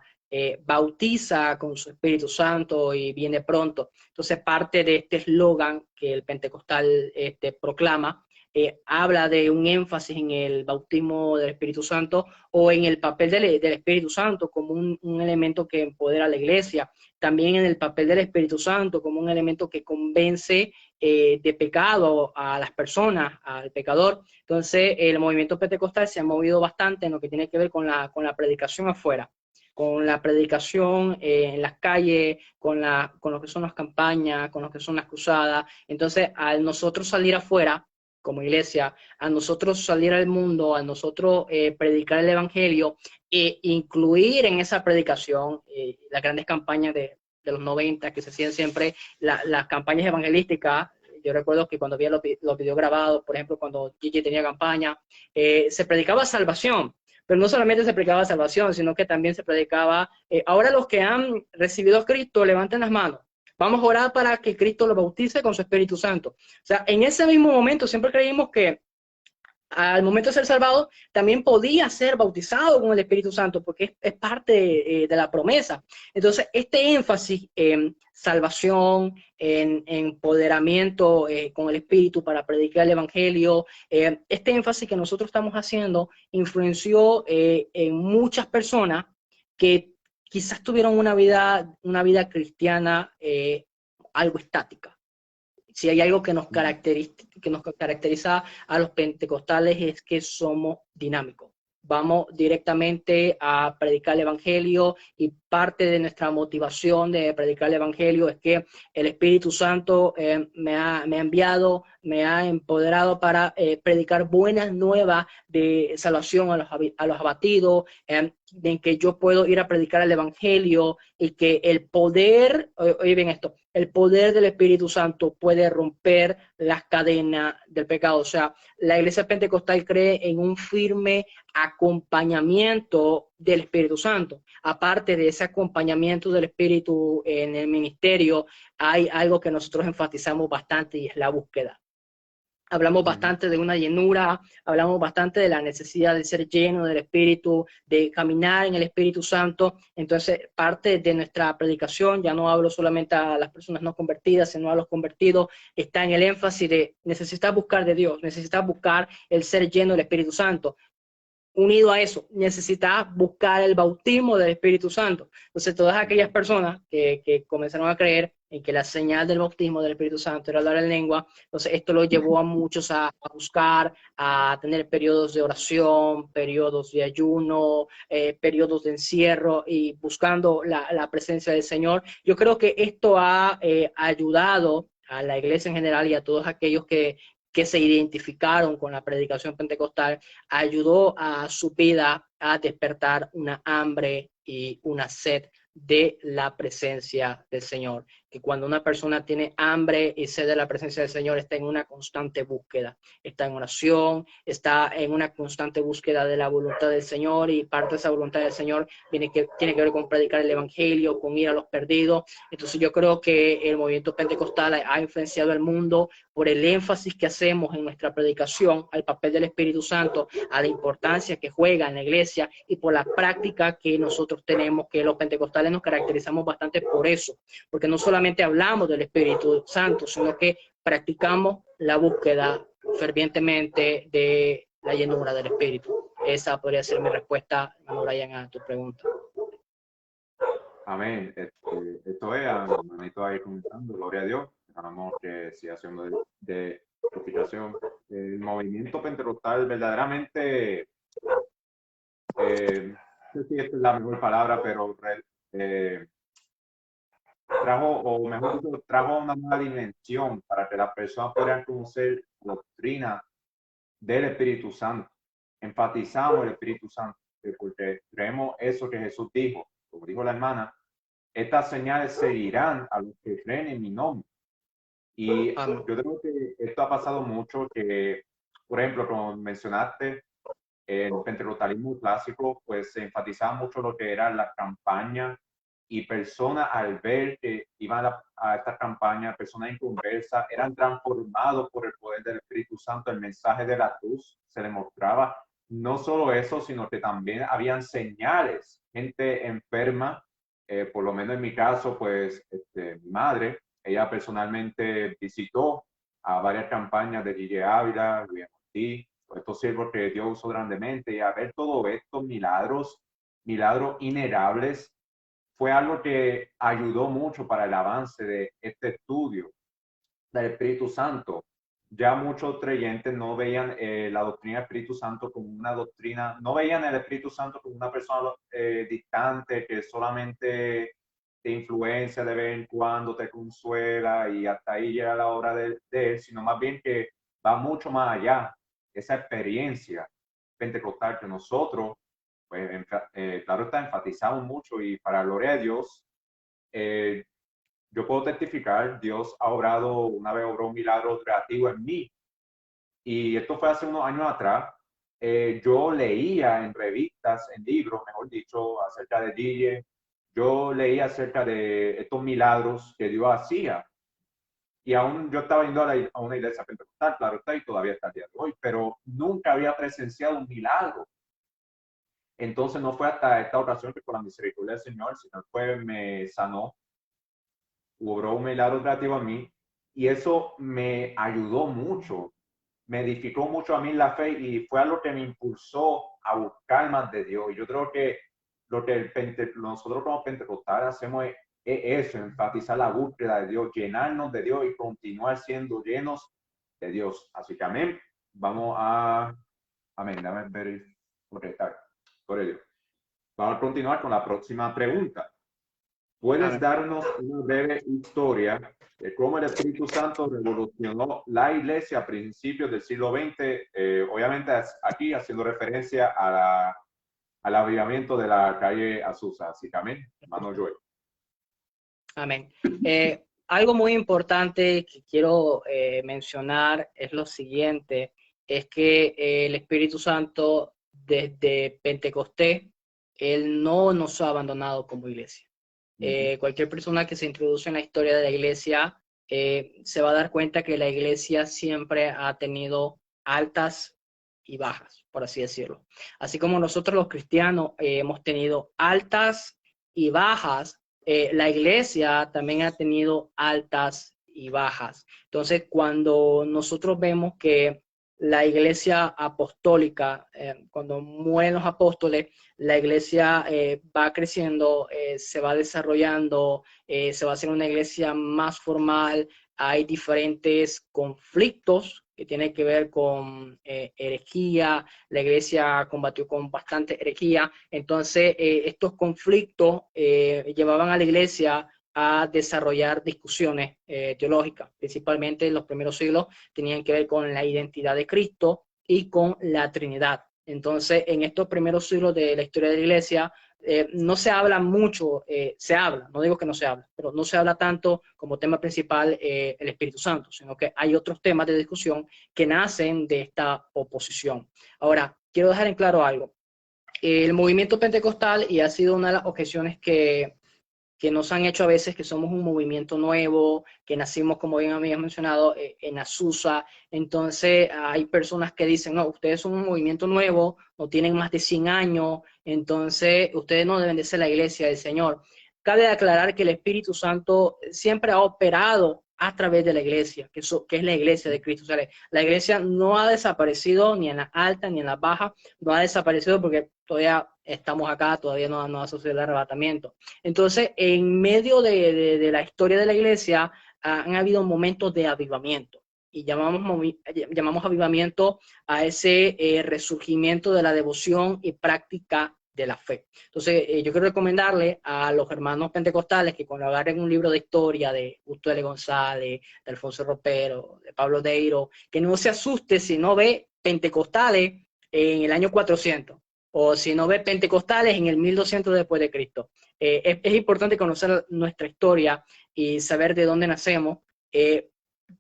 bautiza con su Espíritu Santo y viene pronto. Entonces, parte de este eslogan que el pentecostal proclama, habla de un énfasis en el bautismo del Espíritu Santo o en el papel del Espíritu Santo como un elemento que empodera a la iglesia, también en el papel del Espíritu Santo como un elemento que convence de pecado a las personas, al pecador. Entonces, el movimiento pentecostal se ha movido bastante en lo que tiene que ver con la predicación afuera, con la predicación en las calles, con lo que son las campañas, con lo que son las cruzadas. Entonces, al nosotros salir afuera, como iglesia, a nosotros salir al mundo, a nosotros predicar el evangelio e incluir en esa predicación las grandes campañas de los 90 que se hacían siempre, las campañas evangelísticas. Yo recuerdo que cuando había los videos grabados, por ejemplo, cuando Gigi tenía campaña, se predicaba salvación, pero no solamente se predicaba salvación, sino que también se predicaba, ahora los que han recibido a Cristo, levanten las manos. Vamos a orar para que Cristo lo bautice con su Espíritu Santo. O sea, en ese mismo momento siempre creímos que al momento de ser salvado, también podía ser bautizado con el Espíritu Santo, porque es parte de la promesa. Entonces, este énfasis en salvación, en empoderamiento con el Espíritu para predicar el Evangelio, este énfasis que nosotros estamos haciendo influenció en muchas personas que quizás tuvieron una vida cristiana algo estática. Si hay algo que nos caracteriza a los pentecostales es que somos dinámicos. Vamos directamente a predicar el evangelio y parte de nuestra motivación de predicar el evangelio es que el Espíritu Santo me ha enviado, me ha empoderado para predicar buenas nuevas de salvación a los abatidos, en que yo puedo ir a predicar el evangelio y que el poder, oye bien esto, el poder del Espíritu Santo puede romper las cadenas del pecado. O sea, la iglesia pentecostal cree en un firme acompañamiento del Espíritu Santo. Aparte de ese acompañamiento del Espíritu en el ministerio, hay algo que nosotros enfatizamos bastante y es la búsqueda. Hablamos bastante de una llenura, hablamos bastante de la necesidad de ser lleno del Espíritu, de caminar en el Espíritu Santo. Entonces, parte de nuestra predicación, ya no hablo solamente a las personas no convertidas, sino a los convertidos, está en el énfasis de necesitar buscar de Dios, necesitar buscar el ser lleno del Espíritu Santo. Unido a eso, necesitas buscar el bautismo del Espíritu Santo. Entonces, todas aquellas personas que comenzaron a creer en que la señal del bautismo del Espíritu Santo era hablar en lengua, entonces esto lo llevó a muchos a buscar, a tener periodos de oración, periodos de ayuno, periodos de encierro y buscando la presencia del Señor. Yo creo que esto ha ayudado a la iglesia en general y a todos aquellos que se identificaron con la predicación pentecostal, ayudó a su vida a despertar una hambre y una sed de la presencia del Señor. Que cuando una persona tiene hambre y sed de la presencia del Señor, está en una constante búsqueda, está en oración, está en una constante búsqueda de la voluntad del Señor, y parte de esa voluntad del Señor tiene que ver con predicar el evangelio, con ir a los perdidos. Entonces yo creo que el movimiento pentecostal ha influenciado el mundo por el énfasis que hacemos en nuestra predicación al papel del Espíritu Santo, a la importancia que juega en la iglesia y por la práctica que nosotros tenemos, que los pentecostales nos caracterizamos bastante por eso, porque no solamente hablamos del Espíritu Santo, sino que practicamos la búsqueda fervientemente de la llenura del Espíritu. Esa podría ser mi respuesta, hermano Brian, a tu pregunta. Amén. Esto es, a mi hermanito ahí comentando, gloria a Dios. Esperamos que siga haciendo de frustración. El movimiento pentecostal verdaderamente, no sé si esta es la mejor palabra, pero trajo, o mejor dicho, trajo una nueva dimensión para que las personas puedan conocer la doctrina del Espíritu Santo. Enfatizamos el Espíritu Santo, porque creemos eso que Jesús dijo, como dijo la hermana, estas señales seguirán a los que creen en mi nombre. Y Amén. yo creo que esto ha pasado mucho, que, por ejemplo, como mencionaste, en el pentecostalismo clásico, pues se enfatizaba mucho lo que era la campaña, y personas al ver que iban a esta campaña, personas inconversas, eran transformados por el poder del Espíritu Santo. El mensaje de la cruz se les mostraba. No solo eso, sino que también habían señales, gente enferma, por lo menos en mi caso, pues mi madre, ella personalmente visitó a varias campañas de Gigi Ávila, Luis Ortiz, estos siervos que Dios usó grandemente, y a ver todos estos milagros, milagros innerables, fue algo que ayudó mucho para el avance de este estudio del Espíritu Santo. Ya muchos creyentes no veían la doctrina del Espíritu Santo como una doctrina, no veían el Espíritu Santo como una persona distante que solamente te influencia de vez en cuando, te consuela y hasta ahí llega la obra de él, sino más bien que va mucho más allá. Esa experiencia pentecostal que nosotros, pues, claro está, enfatizamos mucho, y para gloria de Dios, eh, yo puedo testificar, Dios ha obrado, una vez obró un milagro creativo en mí, y esto fue hace unos años atrás. Yo leía en revistas, en libros, mejor dicho, acerca de DJ. Yo leía acerca de estos milagros que Dios hacía, y aún yo estaba yendo a una iglesia pentecostal, claro está, y todavía está el día de hoy, pero nunca había presenciado un milagro. Entonces no fue hasta esta ocasión que, por la misericordia del Señor, el Señor fue, me sanó, obró un milagro creativo a mí, y eso me ayudó mucho, me edificó mucho a mí la fe, y fue algo que me impulsó a buscar más de Dios. Y yo creo que lo que nosotros como pentecostales hacemos es eso, enfatizar la búsqueda de Dios, llenarnos de Dios y continuar siendo llenos de Dios. Así que amén. Vamos a, amén, dame ver, por ello. Vamos a continuar con la próxima pregunta. ¿Puedes Amén. darnos una breve historia de cómo el Espíritu Santo revolucionó la iglesia a principios del siglo XX? Obviamente aquí haciendo referencia al avivamiento de la calle Azusa. Así que amén, hermano Joel. Amén. Algo muy importante que quiero mencionar es lo siguiente, es que el Espíritu Santo desde Pentecostés, Él no nos ha abandonado como iglesia. Cualquier persona que se introduce en la historia de la iglesia se va a dar cuenta que la iglesia siempre ha tenido altas y bajas, por así decirlo. Así como nosotros los cristianos hemos tenido altas y bajas, la iglesia también ha tenido altas y bajas. Entonces, cuando nosotros vemos que la iglesia apostólica, cuando mueren los apóstoles, la iglesia va creciendo, se va desarrollando, se va a hacer una iglesia más formal, hay diferentes conflictos que tienen que ver con herejía, la iglesia combatió con bastante herejía, entonces estos conflictos llevaban a la iglesia a desarrollar discusiones teológicas, principalmente en los primeros siglos tenían que ver con la identidad de Cristo y con la Trinidad. Entonces, en estos primeros siglos de la historia de la iglesia, no se habla mucho, se habla, no digo que no se habla, pero no se habla tanto como tema principal el Espíritu Santo, sino que hay otros temas de discusión que nacen de esta oposición. Ahora, quiero dejar en claro algo. El movimiento pentecostal, y ha sido una de las objeciones que nos han hecho a veces que somos un movimiento nuevo, que nacimos, como bien habías mencionado, en Azusa. Entonces, hay personas que dicen, no, ustedes son un movimiento nuevo, no tienen más de 100 años, entonces ustedes no deben de ser la iglesia del Señor. Cabe aclarar que el Espíritu Santo siempre ha operado a través de la iglesia, que es la iglesia de Cristo. O sea, la iglesia no ha desaparecido ni en la alta ni en la baja, no ha desaparecido porque todavía estamos acá, todavía no ha sucedido el arrebatamiento. Entonces, en medio de la historia de la iglesia, han habido momentos de avivamiento. Y llamamos avivamiento a ese resurgimiento de la devoción y práctica de la fe. Entonces, yo quiero recomendarle a los hermanos pentecostales que cuando agarren un libro de historia de Justo L. González, de Alfonso Ropero, de Pablo Deiro, que no se asuste si no ve pentecostales en el año 400. o si no ve pentecostales en el 1200 después de Cristo. Es importante conocer nuestra historia y saber de dónde nacemos.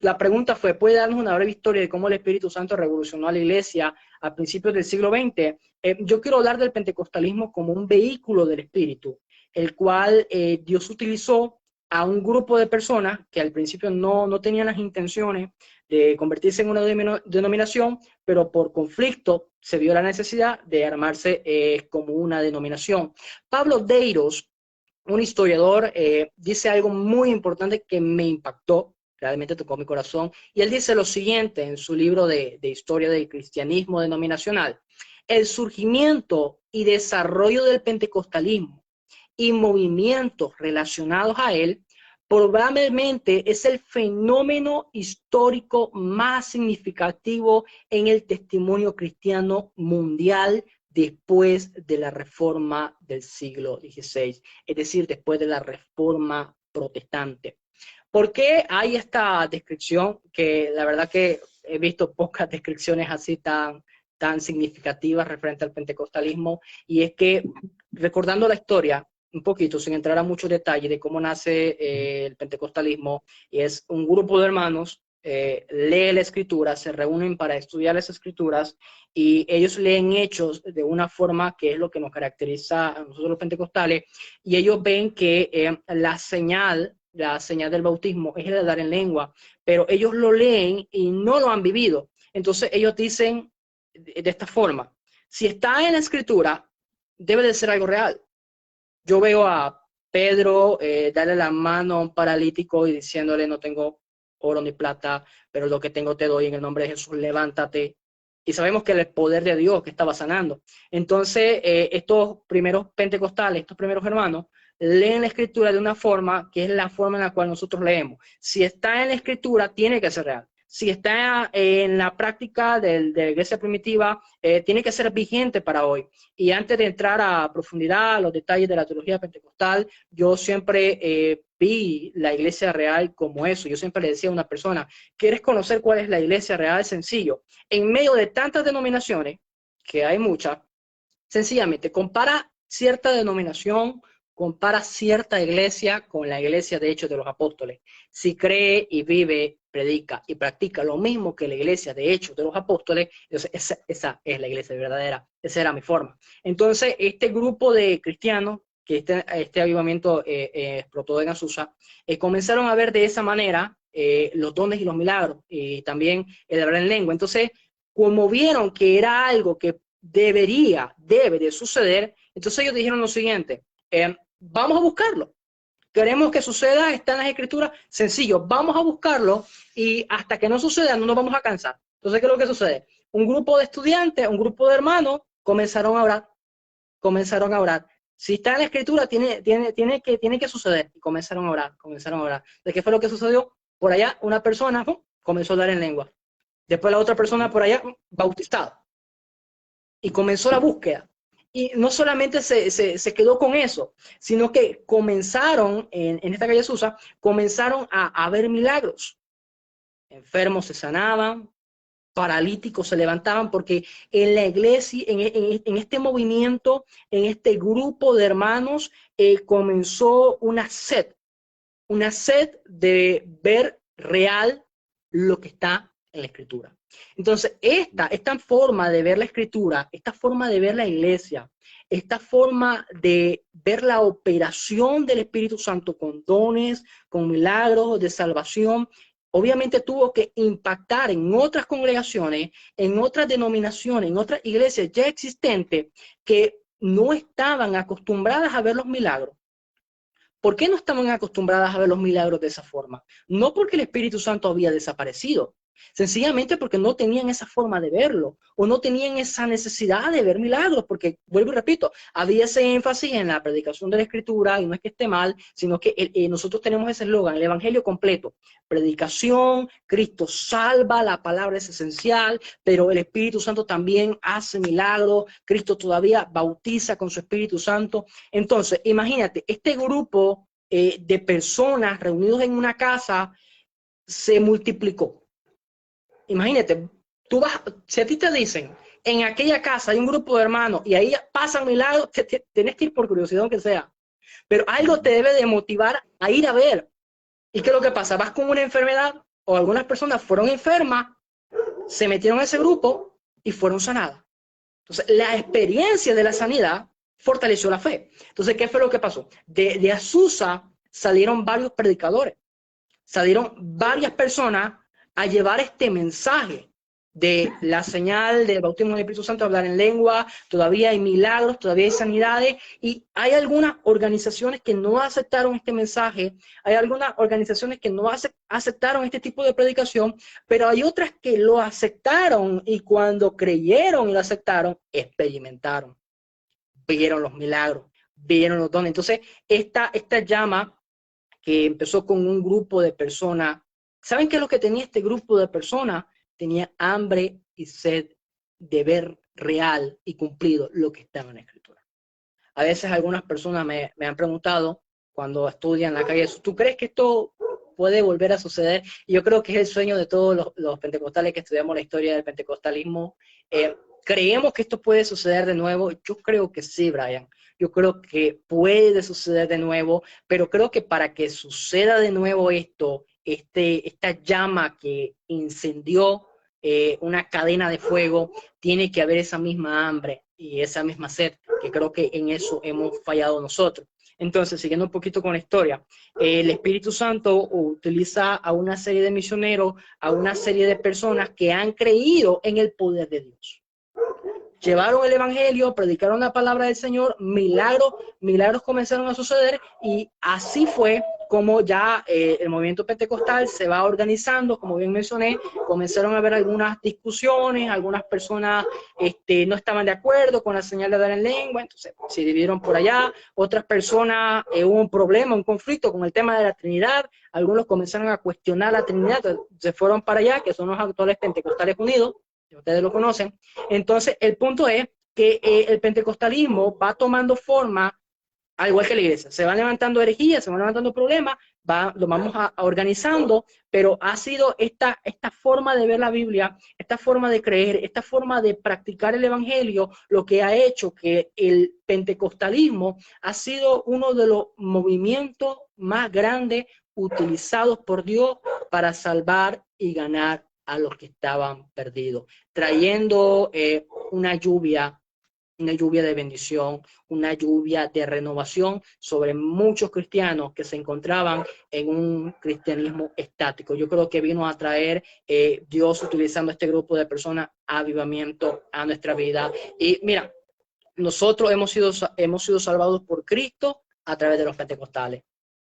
La pregunta fue, ¿puede darnos una breve historia de cómo el Espíritu Santo revolucionó a la iglesia a principios del siglo XX? Yo quiero hablar del pentecostalismo como un vehículo del Espíritu, el cual Dios utilizó a un grupo de personas que al principio no tenían las intenciones de convertirse en una denominación, pero por conflicto se vio la necesidad de armarse como una denominación. Pablo Deiros, un historiador, dice algo muy importante que me impactó, realmente tocó mi corazón, y él dice lo siguiente en su libro de historia del cristianismo denominacional: el surgimiento y desarrollo del pentecostalismo y movimientos relacionados a él probablemente es el fenómeno histórico más significativo en el testimonio cristiano mundial después de la reforma del siglo XVI, es decir, después de la reforma protestante. ¿Por qué hay esta descripción? Que la verdad que he visto pocas descripciones así tan significativas referente al pentecostalismo, y es que, recordando la historia un poquito, sin entrar a muchos detalles de cómo nace el pentecostalismo, y es un grupo de hermanos, lee la escritura, se reúnen para estudiar las escrituras, y ellos leen Hechos de una forma que es lo que nos caracteriza a nosotros los pentecostales, y ellos ven que la señal del bautismo es el hablar en lengua, pero ellos lo leen y no lo han vivido. Entonces ellos dicen de esta forma: si está en la escritura, debe de ser algo real. Yo veo a Pedro darle la mano a un paralítico y diciéndole: no tengo oro ni plata, pero lo que tengo te doy, en el nombre de Jesús, levántate. Y sabemos que el poder de Dios que estaba sanando. Entonces, estos primeros pentecostales, estos primeros hermanos, leen la escritura de una forma que es la forma en la cual nosotros leemos. Si está en la escritura, tiene que ser real. Si está en la práctica de la iglesia primitiva, tiene que ser vigente para hoy. Y antes de entrar a profundidad a los detalles de la teología pentecostal, yo siempre vi la iglesia real como eso. Yo siempre le decía a una persona: ¿quieres conocer cuál es la iglesia real? Sencillo. En medio de tantas denominaciones, que hay muchas, sencillamente compara cierta denominación, compara cierta iglesia con la iglesia de Hechos de los Apóstoles. Si cree y vive, predica y practica lo mismo que la iglesia de Hechos de los Apóstoles, entonces esa es la iglesia verdadera. Esa era mi forma. Entonces, este grupo de cristianos, que este avivamiento explotó en Azusa, comenzaron a ver de esa manera los dones y los milagros, y también el hablar en lengua. Entonces, como vieron que era algo que debe de suceder, entonces ellos dijeron lo siguiente: vamos a buscarlo. Queremos que suceda, está en las escrituras, sencillo, vamos a buscarlo, y hasta que no suceda no nos vamos a cansar. Entonces, ¿qué es lo que sucede? Un grupo de estudiantes, un grupo de hermanos comenzaron a orar. Si está en la escritura, tiene que suceder. Y comenzaron a orar. ¿De qué fue lo que sucedió? Por allá una persona comenzó a hablar en lengua. Después la otra persona por allá bautizada. Y comenzó la búsqueda. Y no solamente se quedó con eso, sino que comenzaron, en esta calle Susa, comenzaron a ver milagros. Enfermos se sanaban, paralíticos se levantaban, porque en la iglesia, en este movimiento, en este grupo de hermanos, comenzó una sed de ver real lo que está en la escritura. Entonces, esta forma de ver la escritura, esta forma de ver la iglesia, esta forma de ver la operación del Espíritu Santo con dones, con milagros de salvación, obviamente tuvo que impactar en otras congregaciones, en otras denominaciones, en otras iglesias ya existentes que no estaban acostumbradas a ver los milagros. ¿Por qué no estaban acostumbradas a ver los milagros de esa forma? No porque el Espíritu Santo había desaparecido, sencillamente porque no tenían esa forma de verlo, o no tenían esa necesidad de ver milagros, porque, vuelvo y repito, había ese énfasis en la predicación de la Escritura, y no es que esté mal, sino que nosotros tenemos ese eslogan: el Evangelio completo, predicación, Cristo salva, la palabra es esencial, pero el Espíritu Santo también hace milagros, Cristo todavía bautiza con su Espíritu Santo. Entonces, imagínate, este grupo de personas reunidos en una casa se multiplicó. Imagínate, si a ti te dicen en aquella casa hay un grupo de hermanos y ahí pasan milagros, tienes que ir por curiosidad aunque sea, pero algo te debe de motivar a ir a ver. ¿Y qué es lo que pasa? Vas con una enfermedad o algunas personas fueron enfermas, se metieron en ese grupo y fueron sanadas. Entonces, la experiencia de la sanidad fortaleció la fe. Entonces, ¿qué fue lo que pasó? De Azusa salieron varios predicadores, salieron varias personas a llevar este mensaje de la señal del bautismo del Espíritu Santo, hablar en lengua, todavía hay milagros, todavía hay sanidades, y hay algunas organizaciones que no aceptaron este mensaje, hay algunas organizaciones que no aceptaron este tipo de predicación, pero hay otras que lo aceptaron, y cuando creyeron y lo aceptaron, experimentaron, vieron los milagros, vieron los dones. Entonces, esta llama que empezó con un grupo de personas, ¿saben qué es lo que tenía este grupo de personas? Tenía hambre y sed de ver real y cumplido lo que estaba en la Escritura. A veces algunas personas me han preguntado cuando estudian la calle, ¿tú crees que esto puede volver a suceder? Y yo creo que es el sueño de todos los pentecostales que estudiamos la historia del pentecostalismo. ¿Creemos que esto puede suceder de nuevo? Yo creo que sí, Brian. Yo creo que puede suceder de nuevo, pero creo que para que suceda de nuevo esto, esta llama que incendió una cadena de fuego, tiene que haber esa misma hambre y esa misma sed, que creo que en eso hemos fallado nosotros. Entonces, siguiendo un poquito con la historia, el Espíritu Santo utiliza a una serie de misioneros, a una serie de personas que han creído en el poder de Dios. Llevaron el evangelio, predicaron la palabra del Señor, milagros comenzaron a suceder, y así fue como ya el movimiento pentecostal se va organizando. Como bien mencioné, comenzaron a haber algunas discusiones, algunas personas no estaban de acuerdo con la señal de dar en lengua, entonces se dividieron por allá. Otras personas, hubo un problema, un conflicto con el tema de la Trinidad, algunos comenzaron a cuestionar la Trinidad, se fueron para allá, que son los actuales Pentecostales Unidos, ustedes lo conocen. Entonces, el punto es que el pentecostalismo va tomando forma, al igual que la iglesia. Se van levantando herejías, se van levantando problemas, lo vamos a organizando, pero ha sido esta forma de ver la Biblia, esta forma de creer, esta forma de practicar el evangelio, lo que ha hecho que el pentecostalismo ha sido uno de los movimientos más grandes utilizados por Dios para salvar y ganar a los que estaban perdidos, trayendo una lluvia de bendición, una lluvia de renovación sobre muchos cristianos que se encontraban en un cristianismo estático. Yo creo que vino a traer Dios, utilizando este grupo de personas, avivamiento a nuestra vida. Y mira, nosotros hemos sido salvados por Cristo a través de los pentecostales.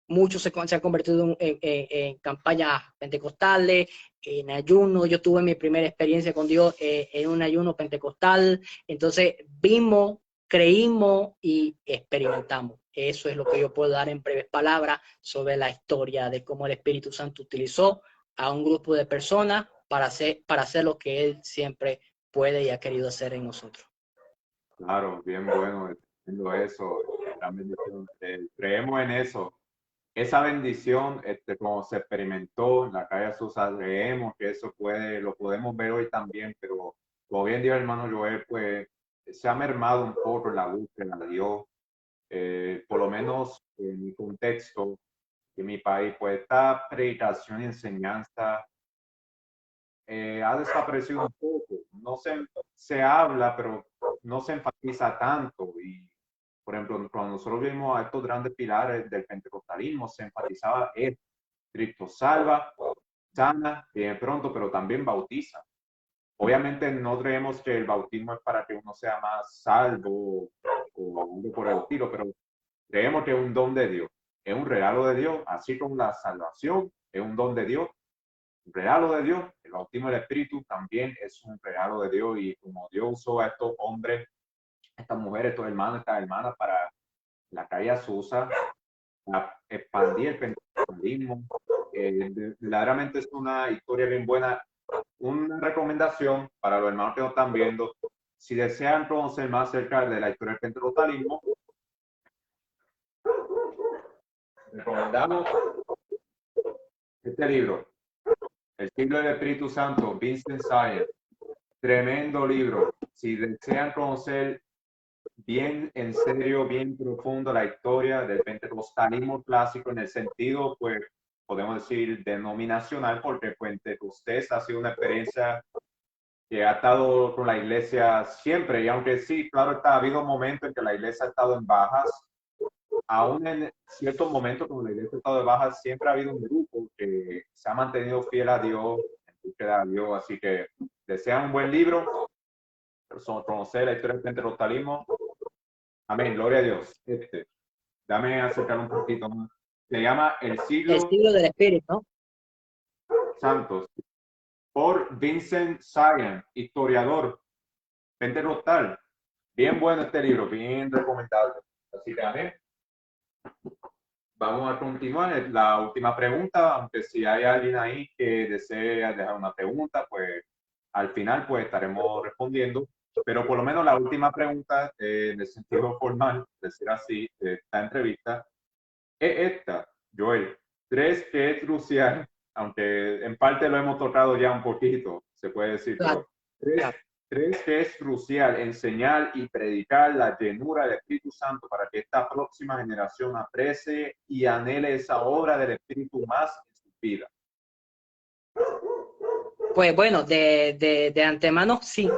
Muchos se han convertido en campañas pentecostales, en ayuno. Yo tuve mi primera experiencia con Dios en un ayuno pentecostal. Entonces vimos, creímos y experimentamos. Eso es lo que yo puedo dar en breves palabras sobre la historia de cómo el Espíritu Santo utilizó a un grupo de personas para hacer lo que Él siempre puede y ha querido hacer en nosotros. Claro, bien bueno, entiendo eso. También creemos en eso. Esa bendición, como se experimentó en la calle Azusa, creemos que eso lo podemos ver hoy también, pero como bien dijo el hermano Joel, pues se ha mermado un poco la búsqueda de Dios. Por lo menos en mi contexto, en mi país, pues esta predicación y enseñanza ha desaparecido un poco. No se habla, pero no se enfatiza tanto. Y, por ejemplo, cuando nosotros vimos a estos grandes pilares del pentecostalismo, se enfatizaba esto: Cristo salva, sana, viene pronto, pero también bautiza. Obviamente no creemos que el bautismo es para que uno sea más salvo o algo por el estilo, pero creemos que es un don de Dios, es un regalo de Dios, así como la salvación es un don de Dios, un regalo de Dios. El bautismo del Espíritu también es un regalo de Dios, y como Dios usó a estos hombres, estas mujeres, estos hermanos, estas hermanas para la calle Azusa, a expandir el pentecostalismo. Verdaderamente es una historia bien buena. Una recomendación para los hermanos que nos están viendo: si desean conocer más acerca de la historia del pentecostalismo, recomendamos este libro, El siglo del Espíritu Santo, Vincent Sayers. Tremendo libro, si desean conocer bien en serio, bien profundo la historia del pentecostalismo clásico en el sentido, pues, podemos decir, denominacional, porque Pentecostés ha sido una experiencia que ha estado con la iglesia siempre, y aunque sí, claro está, ha habido momentos en que la iglesia ha estado en bajas, aún en ciertos momentos como la iglesia ha estado de bajas, siempre ha habido un grupo que se ha mantenido fiel a Dios, en búsqueda de Dios, así que desean un buen libro, conocer la historia del pentecostalismo. Amén, gloria a Dios. Dame acercar un poquito más. Se llama El El siglo siglo del Espíritu, ¿no? Santos, por Vincent Sagan, historiador pentecostal. Bien bueno este libro, bien recomendable. Así que amén. Vamos a continuar. La última pregunta, aunque si hay alguien ahí que desea dejar una pregunta, pues al final pues estaremos respondiendo. Pero por lo menos la última pregunta, en el sentido formal, decir así, de esta entrevista, es esta, Joel. ¿Crees que es crucial, aunque en parte lo hemos tocado ya un poquito, se puede decir, Claro, pero claro. ¿crees que es crucial enseñar y predicar la llenura del Espíritu Santo para que esta próxima generación aprecie y anhele esa obra del Espíritu más en su vida? Pues bueno, de antemano sí,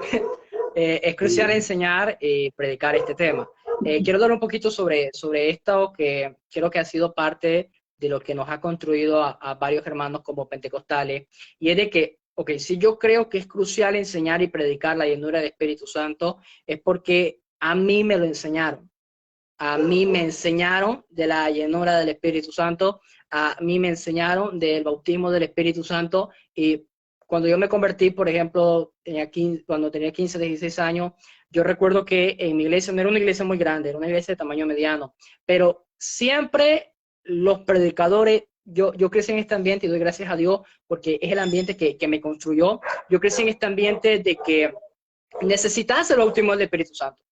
es crucial enseñar y predicar este tema. Quiero hablar un poquito sobre esto que creo que ha sido parte de lo que nos ha construido a varios hermanos como pentecostales, y es de que, ok, si yo creo que es crucial enseñar y predicar la llenura del Espíritu Santo, es porque a mí me lo enseñaron. A mí me enseñaron de la llenura del Espíritu Santo, a mí me enseñaron del bautismo del Espíritu Santo, y cuando yo me convertí, por ejemplo, cuando tenía 15, 16 años, yo recuerdo que en mi iglesia, no era una iglesia muy grande, era una iglesia de tamaño mediano, pero siempre los predicadores, yo crecí en este ambiente y doy gracias a Dios porque es el ambiente que me construyó. Yo crecí en este ambiente de que necesitas el bautismo del Espíritu Santo.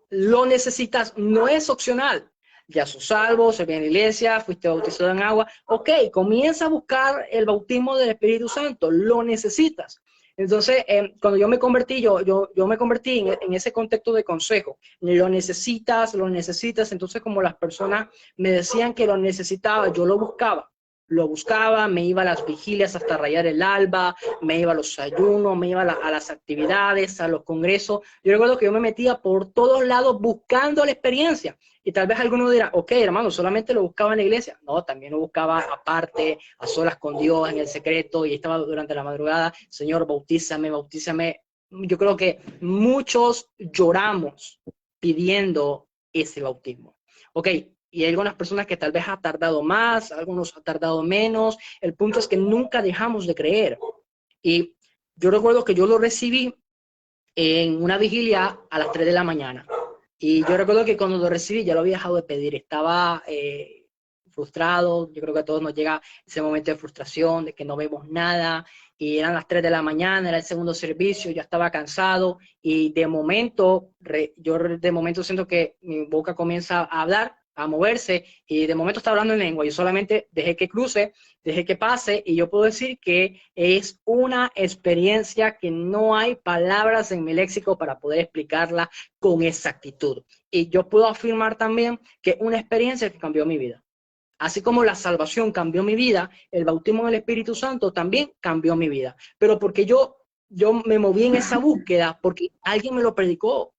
Lo necesitas, no es opcional. Ya sos salvo, se viene a la iglesia, fuiste bautizado en agua. Ok, comienza a buscar el bautismo del Espíritu Santo, lo necesitas. Entonces, cuando yo me convertí, yo me convertí en ese contexto de consejo. Lo necesitas, lo necesitas. Entonces, como las personas me decían que lo necesitaba, yo lo buscaba. Lo buscaba, me iba a las vigilias hasta rayar el alba, me iba a los ayunos, me iba a las actividades, a los congresos. Yo recuerdo que yo me metía por todos lados buscando la experiencia. Y tal vez alguno dirá, ok, hermano, solamente lo buscaba en la iglesia. No, también lo buscaba aparte, a solas con Dios, en el secreto, y estaba durante la madrugada, Señor, bautízame, bautízame. Yo creo que muchos lloramos pidiendo ese bautismo. Ok, y hay algunas personas que tal vez ha tardado más, algunos ha tardado menos. El punto es que nunca dejamos de creer. Y yo recuerdo que yo lo recibí en una vigilia a las 3 de la mañana. Y yo recuerdo que cuando lo recibí ya lo había dejado de pedir. Estaba frustrado. Yo creo que a todos nos llega ese momento de frustración, de que no vemos nada. Y eran las 3 de la mañana, era el segundo servicio, ya estaba cansado. Y de momento, yo de momento siento que mi boca comienza a hablar, a moverse, y de momento está hablando en lengua. Yo solamente dejé que cruce, dejé que pase, y yo puedo decir que es una experiencia que no hay palabras en mi léxico para poder explicarla con exactitud. Y yo puedo afirmar también que es una experiencia que cambió mi vida. Así como la salvación cambió mi vida, el bautismo del Espíritu Santo también cambió mi vida. Pero porque yo me moví en esa búsqueda, porque alguien me lo predicó.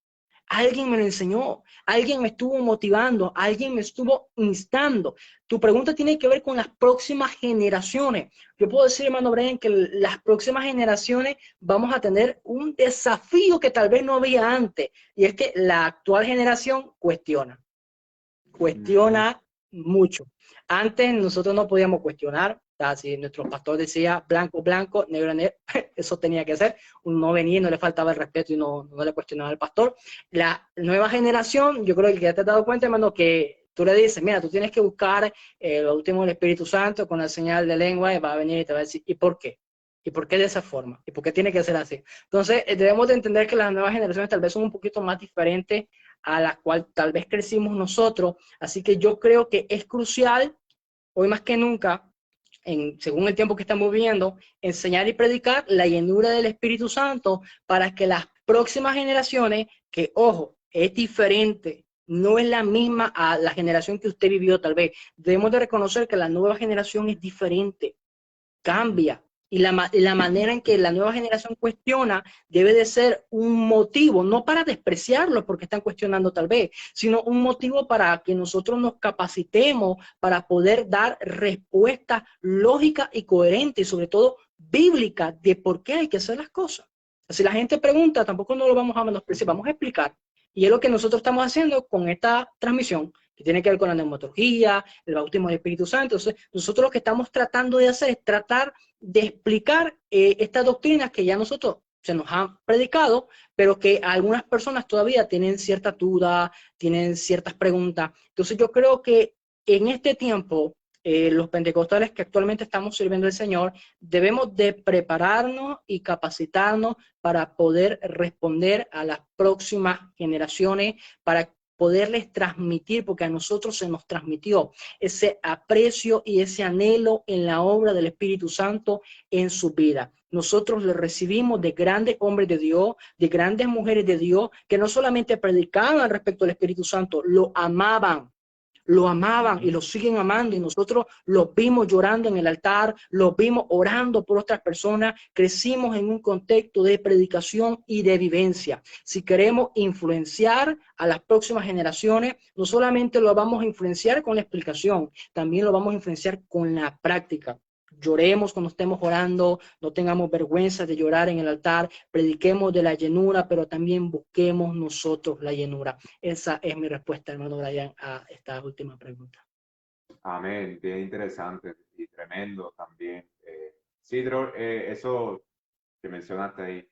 Alguien me lo enseñó, alguien me estuvo motivando, alguien me estuvo instando. Tu pregunta tiene que ver con las próximas generaciones. Yo puedo decir, hermano Brian, que las próximas generaciones vamos a tener un desafío que tal vez no había antes. Y es que la actual generación cuestiona mucho. Antes nosotros no podíamos cuestionar, si nuestro pastor decía blanco, blanco, negro, negro, eso tenía que ser. Uno no venía, no le faltaba el respeto y no le cuestionaba al pastor. La nueva generación, yo creo que ya te has dado cuenta, hermano, que tú le dices, mira, tú tienes que buscar lo último del Espíritu Santo con la señal de lengua, y va a venir y te va a decir, ¿y por qué? ¿Y por qué de esa forma? ¿Y por qué tiene que ser así? Entonces, debemos de entender que las nuevas generaciones tal vez son un poquito más diferentes a la cual tal vez crecimos nosotros. Así que yo creo que es crucial, hoy más que nunca, según el tiempo que estamos viviendo, enseñar y predicar la llenura del Espíritu Santo para que las próximas generaciones que, ojo, es diferente. No es la misma a la generación que usted vivió, tal vez. Debemos de reconocer que la nueva generación es diferente, cambia. Y la manera en que la nueva generación cuestiona debe de ser un motivo, no para despreciarlos porque están cuestionando tal vez, sino un motivo para que nosotros nos capacitemos para poder dar respuestas lógicas y coherentes y sobre todo bíblicas de por qué hay que hacer las cosas. Si la gente pregunta, tampoco no lo vamos a menospreciar, vamos a explicar. Y es lo que nosotros estamos haciendo con esta transmisión, que tiene que ver con la neumatología, el bautismo del Espíritu Santo. Entonces, nosotros lo que estamos tratando de hacer es tratar de explicar estas doctrinas que ya nosotros se nos han predicado, pero que algunas personas todavía tienen cierta duda, tienen ciertas preguntas. Entonces, yo creo que en este tiempo, los pentecostales que actualmente estamos sirviendo al Señor, debemos de prepararnos y capacitarnos para poder responder a las próximas generaciones, para poderles transmitir, porque a nosotros se nos transmitió ese aprecio y ese anhelo en la obra del Espíritu Santo en su vida. Nosotros le recibimos de grandes hombres de Dios, de grandes mujeres de Dios, que no solamente predicaban respecto al Espíritu Santo, lo amaban y lo siguen amando, y nosotros los vimos llorando en el altar, los vimos orando por otras personas. Crecimos en un contexto de predicación y de vivencia. Si queremos influenciar a las próximas generaciones, no solamente lo vamos a influenciar con la explicación, también lo vamos a influenciar con la práctica. Lloremos cuando estemos orando, no tengamos vergüenza de llorar en el altar, prediquemos de la llenura, pero también busquemos nosotros la llenura. Esa es mi respuesta, hermano Brian, a esta última pregunta. Amén, bien interesante y tremendo también. Sidro, eso que mencionaste ahí,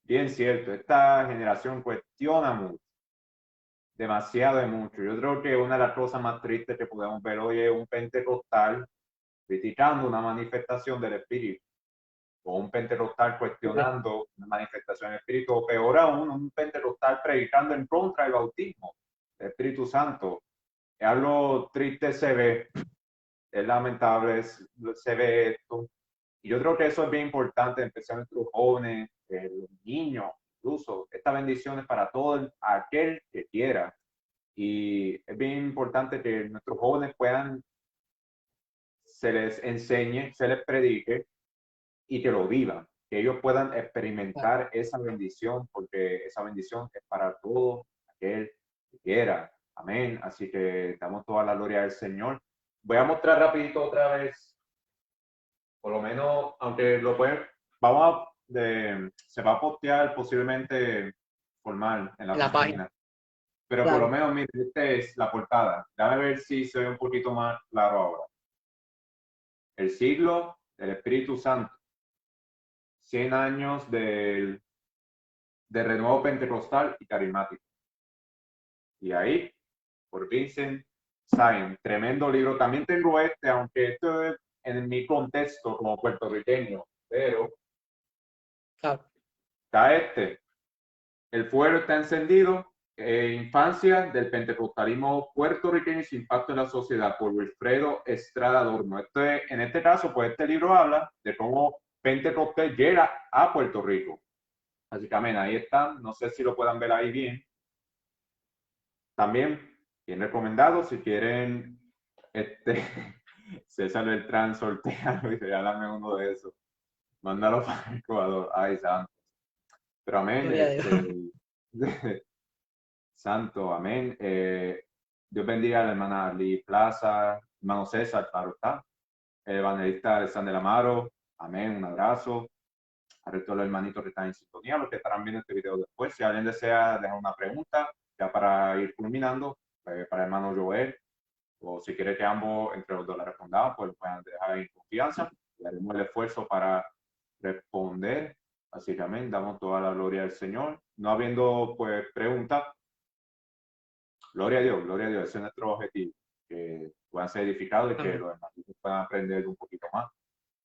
bien cierto, esta generación cuestiona mucho, demasiado de mucho. Yo creo que una de las cosas más tristes que podemos ver hoy es un pentecostal criticando una manifestación del Espíritu, o un pentecostal cuestionando una manifestación del Espíritu, o peor aún, un pentecostal predicando en contra del bautismo del Espíritu Santo. Es algo triste, se ve, es lamentable, se ve esto. Y yo creo que eso es bien importante, especialmente los jóvenes, los niños, incluso. Esta bendición es para todo aquel que quiera. Y es bien importante que nuestros jóvenes puedan, se les enseñe, se les predique y que lo vivan, que ellos puedan experimentar esa bendición, porque esa bendición es para todo aquel que quiera. Amén. Así que damos toda la gloria al Señor. Voy a mostrar rapidito otra vez, por lo menos, aunque lo pueden, se va a postear posiblemente formal en En la la página. página. Pero por lo Claro. menos, mire, esta es la portada. Déjame ver si se ve un poquito más claro ahora. El siglo del Espíritu Santo. 100 años de renuevo pentecostal y carismático. Y ahí, por Vincent Sain, tremendo libro. También tengo este, aunque esto es en mi contexto como puertorriqueño, pero Claro. está este. El fuego está encendido. Infancia del pentecostalismo puertorriqueño y su impacto en la sociedad, por Wilfredo Estrada Adorno. En este caso, pues este libro habla de cómo Pentecostés llega a Puerto Rico. Así que amén, ahí están. No sé si lo puedan ver ahí bien. También, bien recomendado, si quieren, César Beltrán, sortealo y regálame uno de esos. Mándalo para el Ecuador. Ay, santo. Pero amén, Gloria a Dios. santo, amén. Dios bendiga a la hermana Lee Plaza, hermano César, claro está. El evangelista Alexander Amaro, amén, un abrazo. A todos los hermanitos que están en sintonía, los que estarán viendo este video después. Si alguien desea dejar una pregunta, ya para ir culminando, para el hermano Joel, o si quiere que ambos entre los dos la respondamos, pues lo puedan dejar en confianza. Le haremos el esfuerzo para responder. Así que amén, damos toda la gloria al Señor. No habiendo pues preguntas, gloria a Dios, ese es nuestro objetivo, que puedan ser edificados y que los hermanos puedan aprender un poquito más.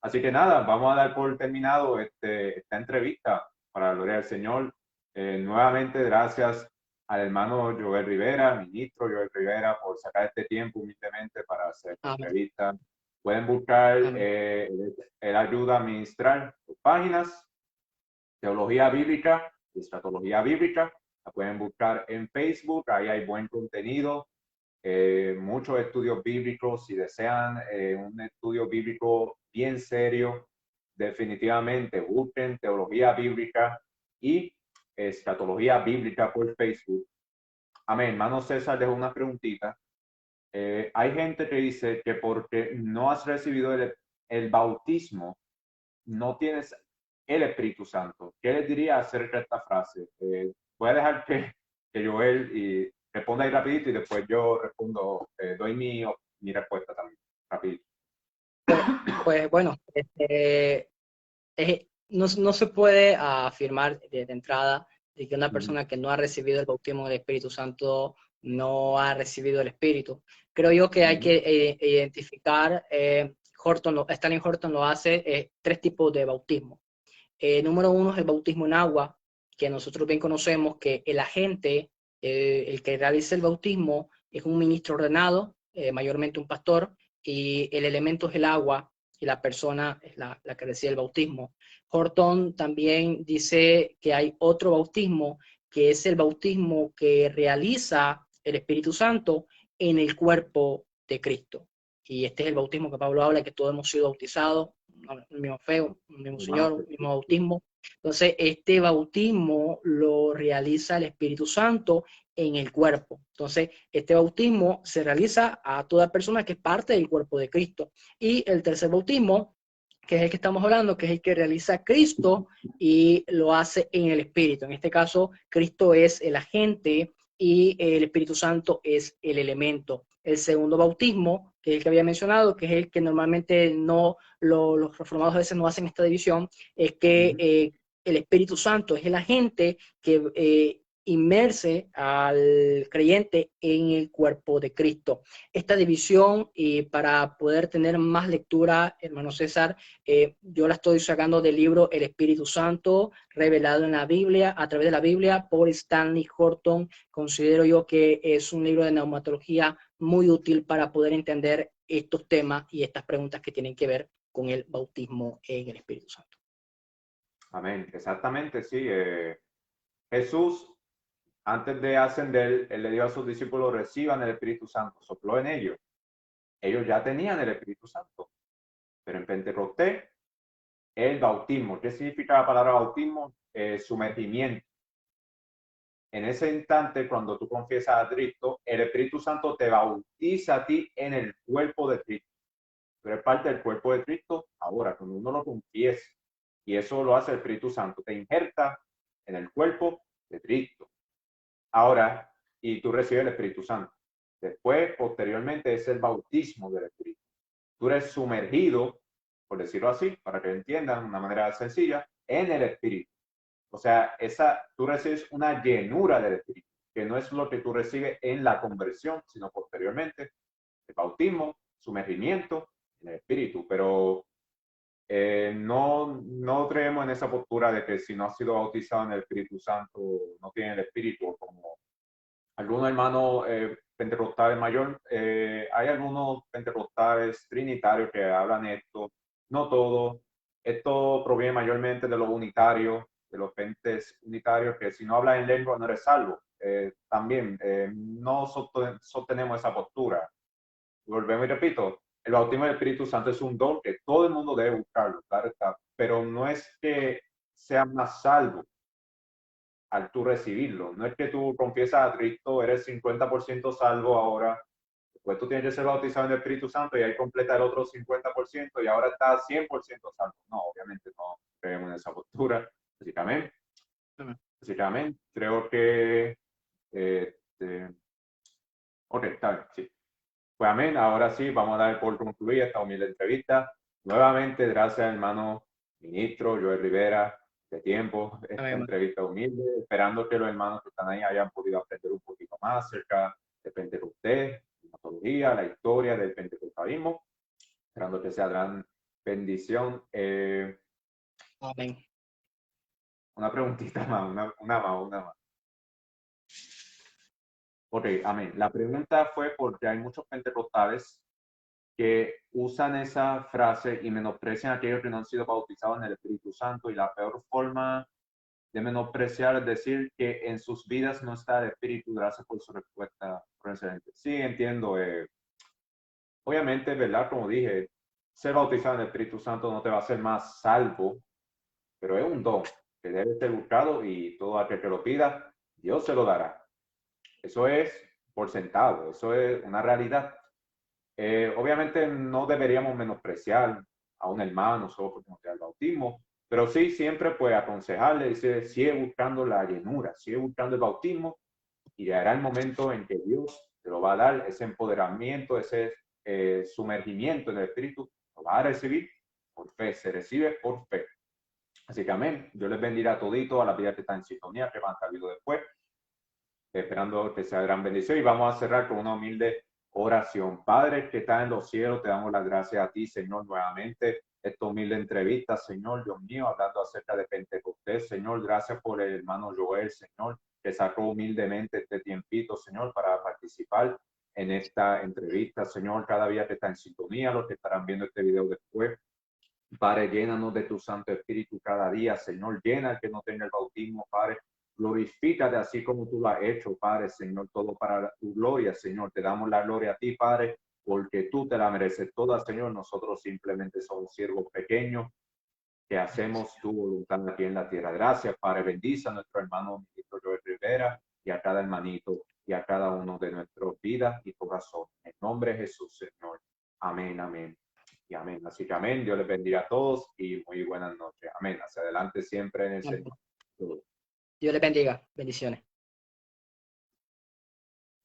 Así que nada, vamos a dar por terminado esta entrevista para la gloria del Señor. Nuevamente, gracias al hermano Joel Rivera, ministro Joel Rivera, por sacar este tiempo humildemente para hacer esta entrevista. Pueden buscar, él ayuda a administrar sus páginas, Teología Bíblica, Escatología Bíblica. La pueden buscar en Facebook, ahí hay buen contenido, muchos estudios bíblicos. Si desean un estudio bíblico bien serio, definitivamente busquen Teología Bíblica y Escatología Bíblica por Facebook. Amén. Hermano César dejó una preguntita. Hay gente que dice que porque no has recibido el bautismo, no tienes el Espíritu Santo. ¿Qué les diría acerca de esta frase? Voy a dejar que Joel y responda ahí rapidito y después yo respondo, doy mi respuesta también, rapidito. Pues bueno, no se puede afirmar de entrada de que una persona que no ha recibido el bautismo del Espíritu Santo no ha recibido el Espíritu. Creo yo que hay que identificar, Stanley Horton lo hace, tres tipos de bautismo. Número uno es el bautismo en agua, que nosotros bien conocemos que el agente, el que realiza el bautismo, es un ministro ordenado, mayormente un pastor, y el elemento es el agua, y la persona es la que recibe el bautismo. Horton también dice que hay otro bautismo, que es el bautismo que realiza el Espíritu Santo en el cuerpo de Cristo. Y este es el bautismo que Pablo habla, que todos hemos sido bautizados, el mismo feo, el mismo Señor, el mismo bautismo. Entonces, este bautismo lo realiza el Espíritu Santo en el cuerpo. Entonces, este bautismo se realiza a toda persona que es parte del cuerpo de Cristo. Y el tercer bautismo, que es el que estamos hablando, que es el que realiza Cristo y lo hace en el Espíritu. En este caso, Cristo es el agente y el Espíritu Santo es el elemento. El segundo bautismo, que es el que había mencionado, que es el que normalmente los reformados a veces no hacen esta división, es que el Espíritu Santo es el agente que inmerse al creyente en el cuerpo de Cristo. Esta división, y para poder tener más lectura, hermano César, yo la estoy sacando del libro El Espíritu Santo, revelado en la Biblia, a través de la Biblia, por Stanley Horton. Considero yo que es un libro de neumatología muy útil para poder entender estos temas y estas preguntas que tienen que ver con el bautismo en el Espíritu Santo. Amén, exactamente, sí. Jesús, antes de ascender, él le dijo a sus discípulos, reciban el Espíritu Santo, sopló en ellos. Ellos ya tenían el Espíritu Santo, pero en Pentecostés, el bautismo. ¿Qué significa la palabra bautismo? Sumergimiento. En ese instante, cuando tú confiesas a Cristo, el Espíritu Santo te bautiza a ti en el cuerpo de Cristo. Tú eres parte del cuerpo de Cristo ahora, cuando uno lo confiesa. Y eso lo hace el Espíritu Santo. Te injerta en el cuerpo de Cristo. Ahora, y tú recibes el Espíritu Santo. Después, posteriormente, es el bautismo del Espíritu. Tú eres sumergido, por decirlo así, para que entiendan de una manera sencilla, en el Espíritu. O sea, tú recibes una llenura del Espíritu, que no es lo que tú recibes en la conversión, sino posteriormente, el bautismo, sumergimiento en el Espíritu. Pero no creemos en esa postura de que si no has sido bautizado en el Espíritu Santo, no tiene el Espíritu, como algunos hermanos pentecostales mayor, hay algunos pentecostales trinitarios que hablan esto, no todo. Esto proviene mayormente de los unitarios, de los pentes unitarios, que si no hablas en lengua no eres salvo. También no sostenemos esa postura. Volvemos y repito, el bautismo del Espíritu Santo es un don que todo el mundo debe buscarlo, claro está, pero no es que sea más salvo al tú recibirlo. No es que tú confiesas a Cristo, eres 50% salvo ahora, después tú tienes que ser bautizado en el Espíritu Santo y ahí completa el otro 50% y ahora estás 100% salvo. No, obviamente no creemos en esa postura. Así que amén. Así que amén. Creo que... ok, está bien, sí. Pues amén. Ahora sí, vamos a dar por concluida esta humilde entrevista. Nuevamente, gracias, hermano ministro Joel Rivera, de tiempo, esta Amén. entrevista humilde, esperando que los hermanos que están ahí hayan podido aprender un poquito más acerca de Pentecostés, la metodología, la historia del pentecostalismo, esperando que sea gran bendición. Amén. Una preguntita más, una más. Ok, amén. La pregunta fue porque hay muchos pentecostales que usan esa frase y menosprecian a aquellos que no han sido bautizados en el Espíritu Santo, y la peor forma de menospreciar, es decir, que en sus vidas no está el Espíritu. Gracias por su respuesta, excelente. Sí, entiendo. Obviamente, ¿verdad? Como dije, ser bautizado en el Espíritu Santo no te va a hacer más salvo, pero es un don que debe ser buscado y todo aquel que lo pida, Dios se lo dará. Eso es por sentado, eso es una realidad. Obviamente no deberíamos menospreciar a un hermano solo porque nos da el bautismo, pero sí siempre pues aconsejarle, dice, sigue buscando la llenura, sigue buscando el bautismo y llegará el momento en que Dios te lo va a dar, ese empoderamiento, ese sumergimiento en el Espíritu, lo va a recibir por fe, se recibe por fe. Así que amén. Dios les bendiga a todito, a la vida que está en sintonía, que van a estar viendo después, esperando que sea gran bendición. Y vamos a cerrar con una humilde oración. Padre que está en los cielos, te damos las gracias a ti, Señor, nuevamente. Esta humilde entrevista, Señor, Dios mío, hablando acerca de Pentecostés. Señor, gracias por el hermano Joel, Señor, que sacó humildemente este tiempito, Señor, para participar en esta entrevista. Señor, cada día que está en sintonía, los que estarán viendo este video después. Padre, llénanos de tu Santo Espíritu cada día, Señor. Llena al que no tenga el bautismo, Padre. Glorifícate así como tú lo has hecho, Padre, Señor, todo para tu gloria, Señor. Te damos la gloria a ti, Padre, porque tú te la mereces toda, Señor. Nosotros simplemente somos siervos pequeños que hacemos tu voluntad aquí en la tierra. Gracias, Padre. Bendice a nuestro hermano ministro Joel Rivera y a cada hermanito y a cada uno de nuestras vidas y corazón. En nombre de Jesús, Señor. Amén, amén y amén. Así que amén. Dios les bendiga a todos y muy buenas noches. Amén. Hacia adelante siempre en el Señor. Dios les bendiga. Bendiciones.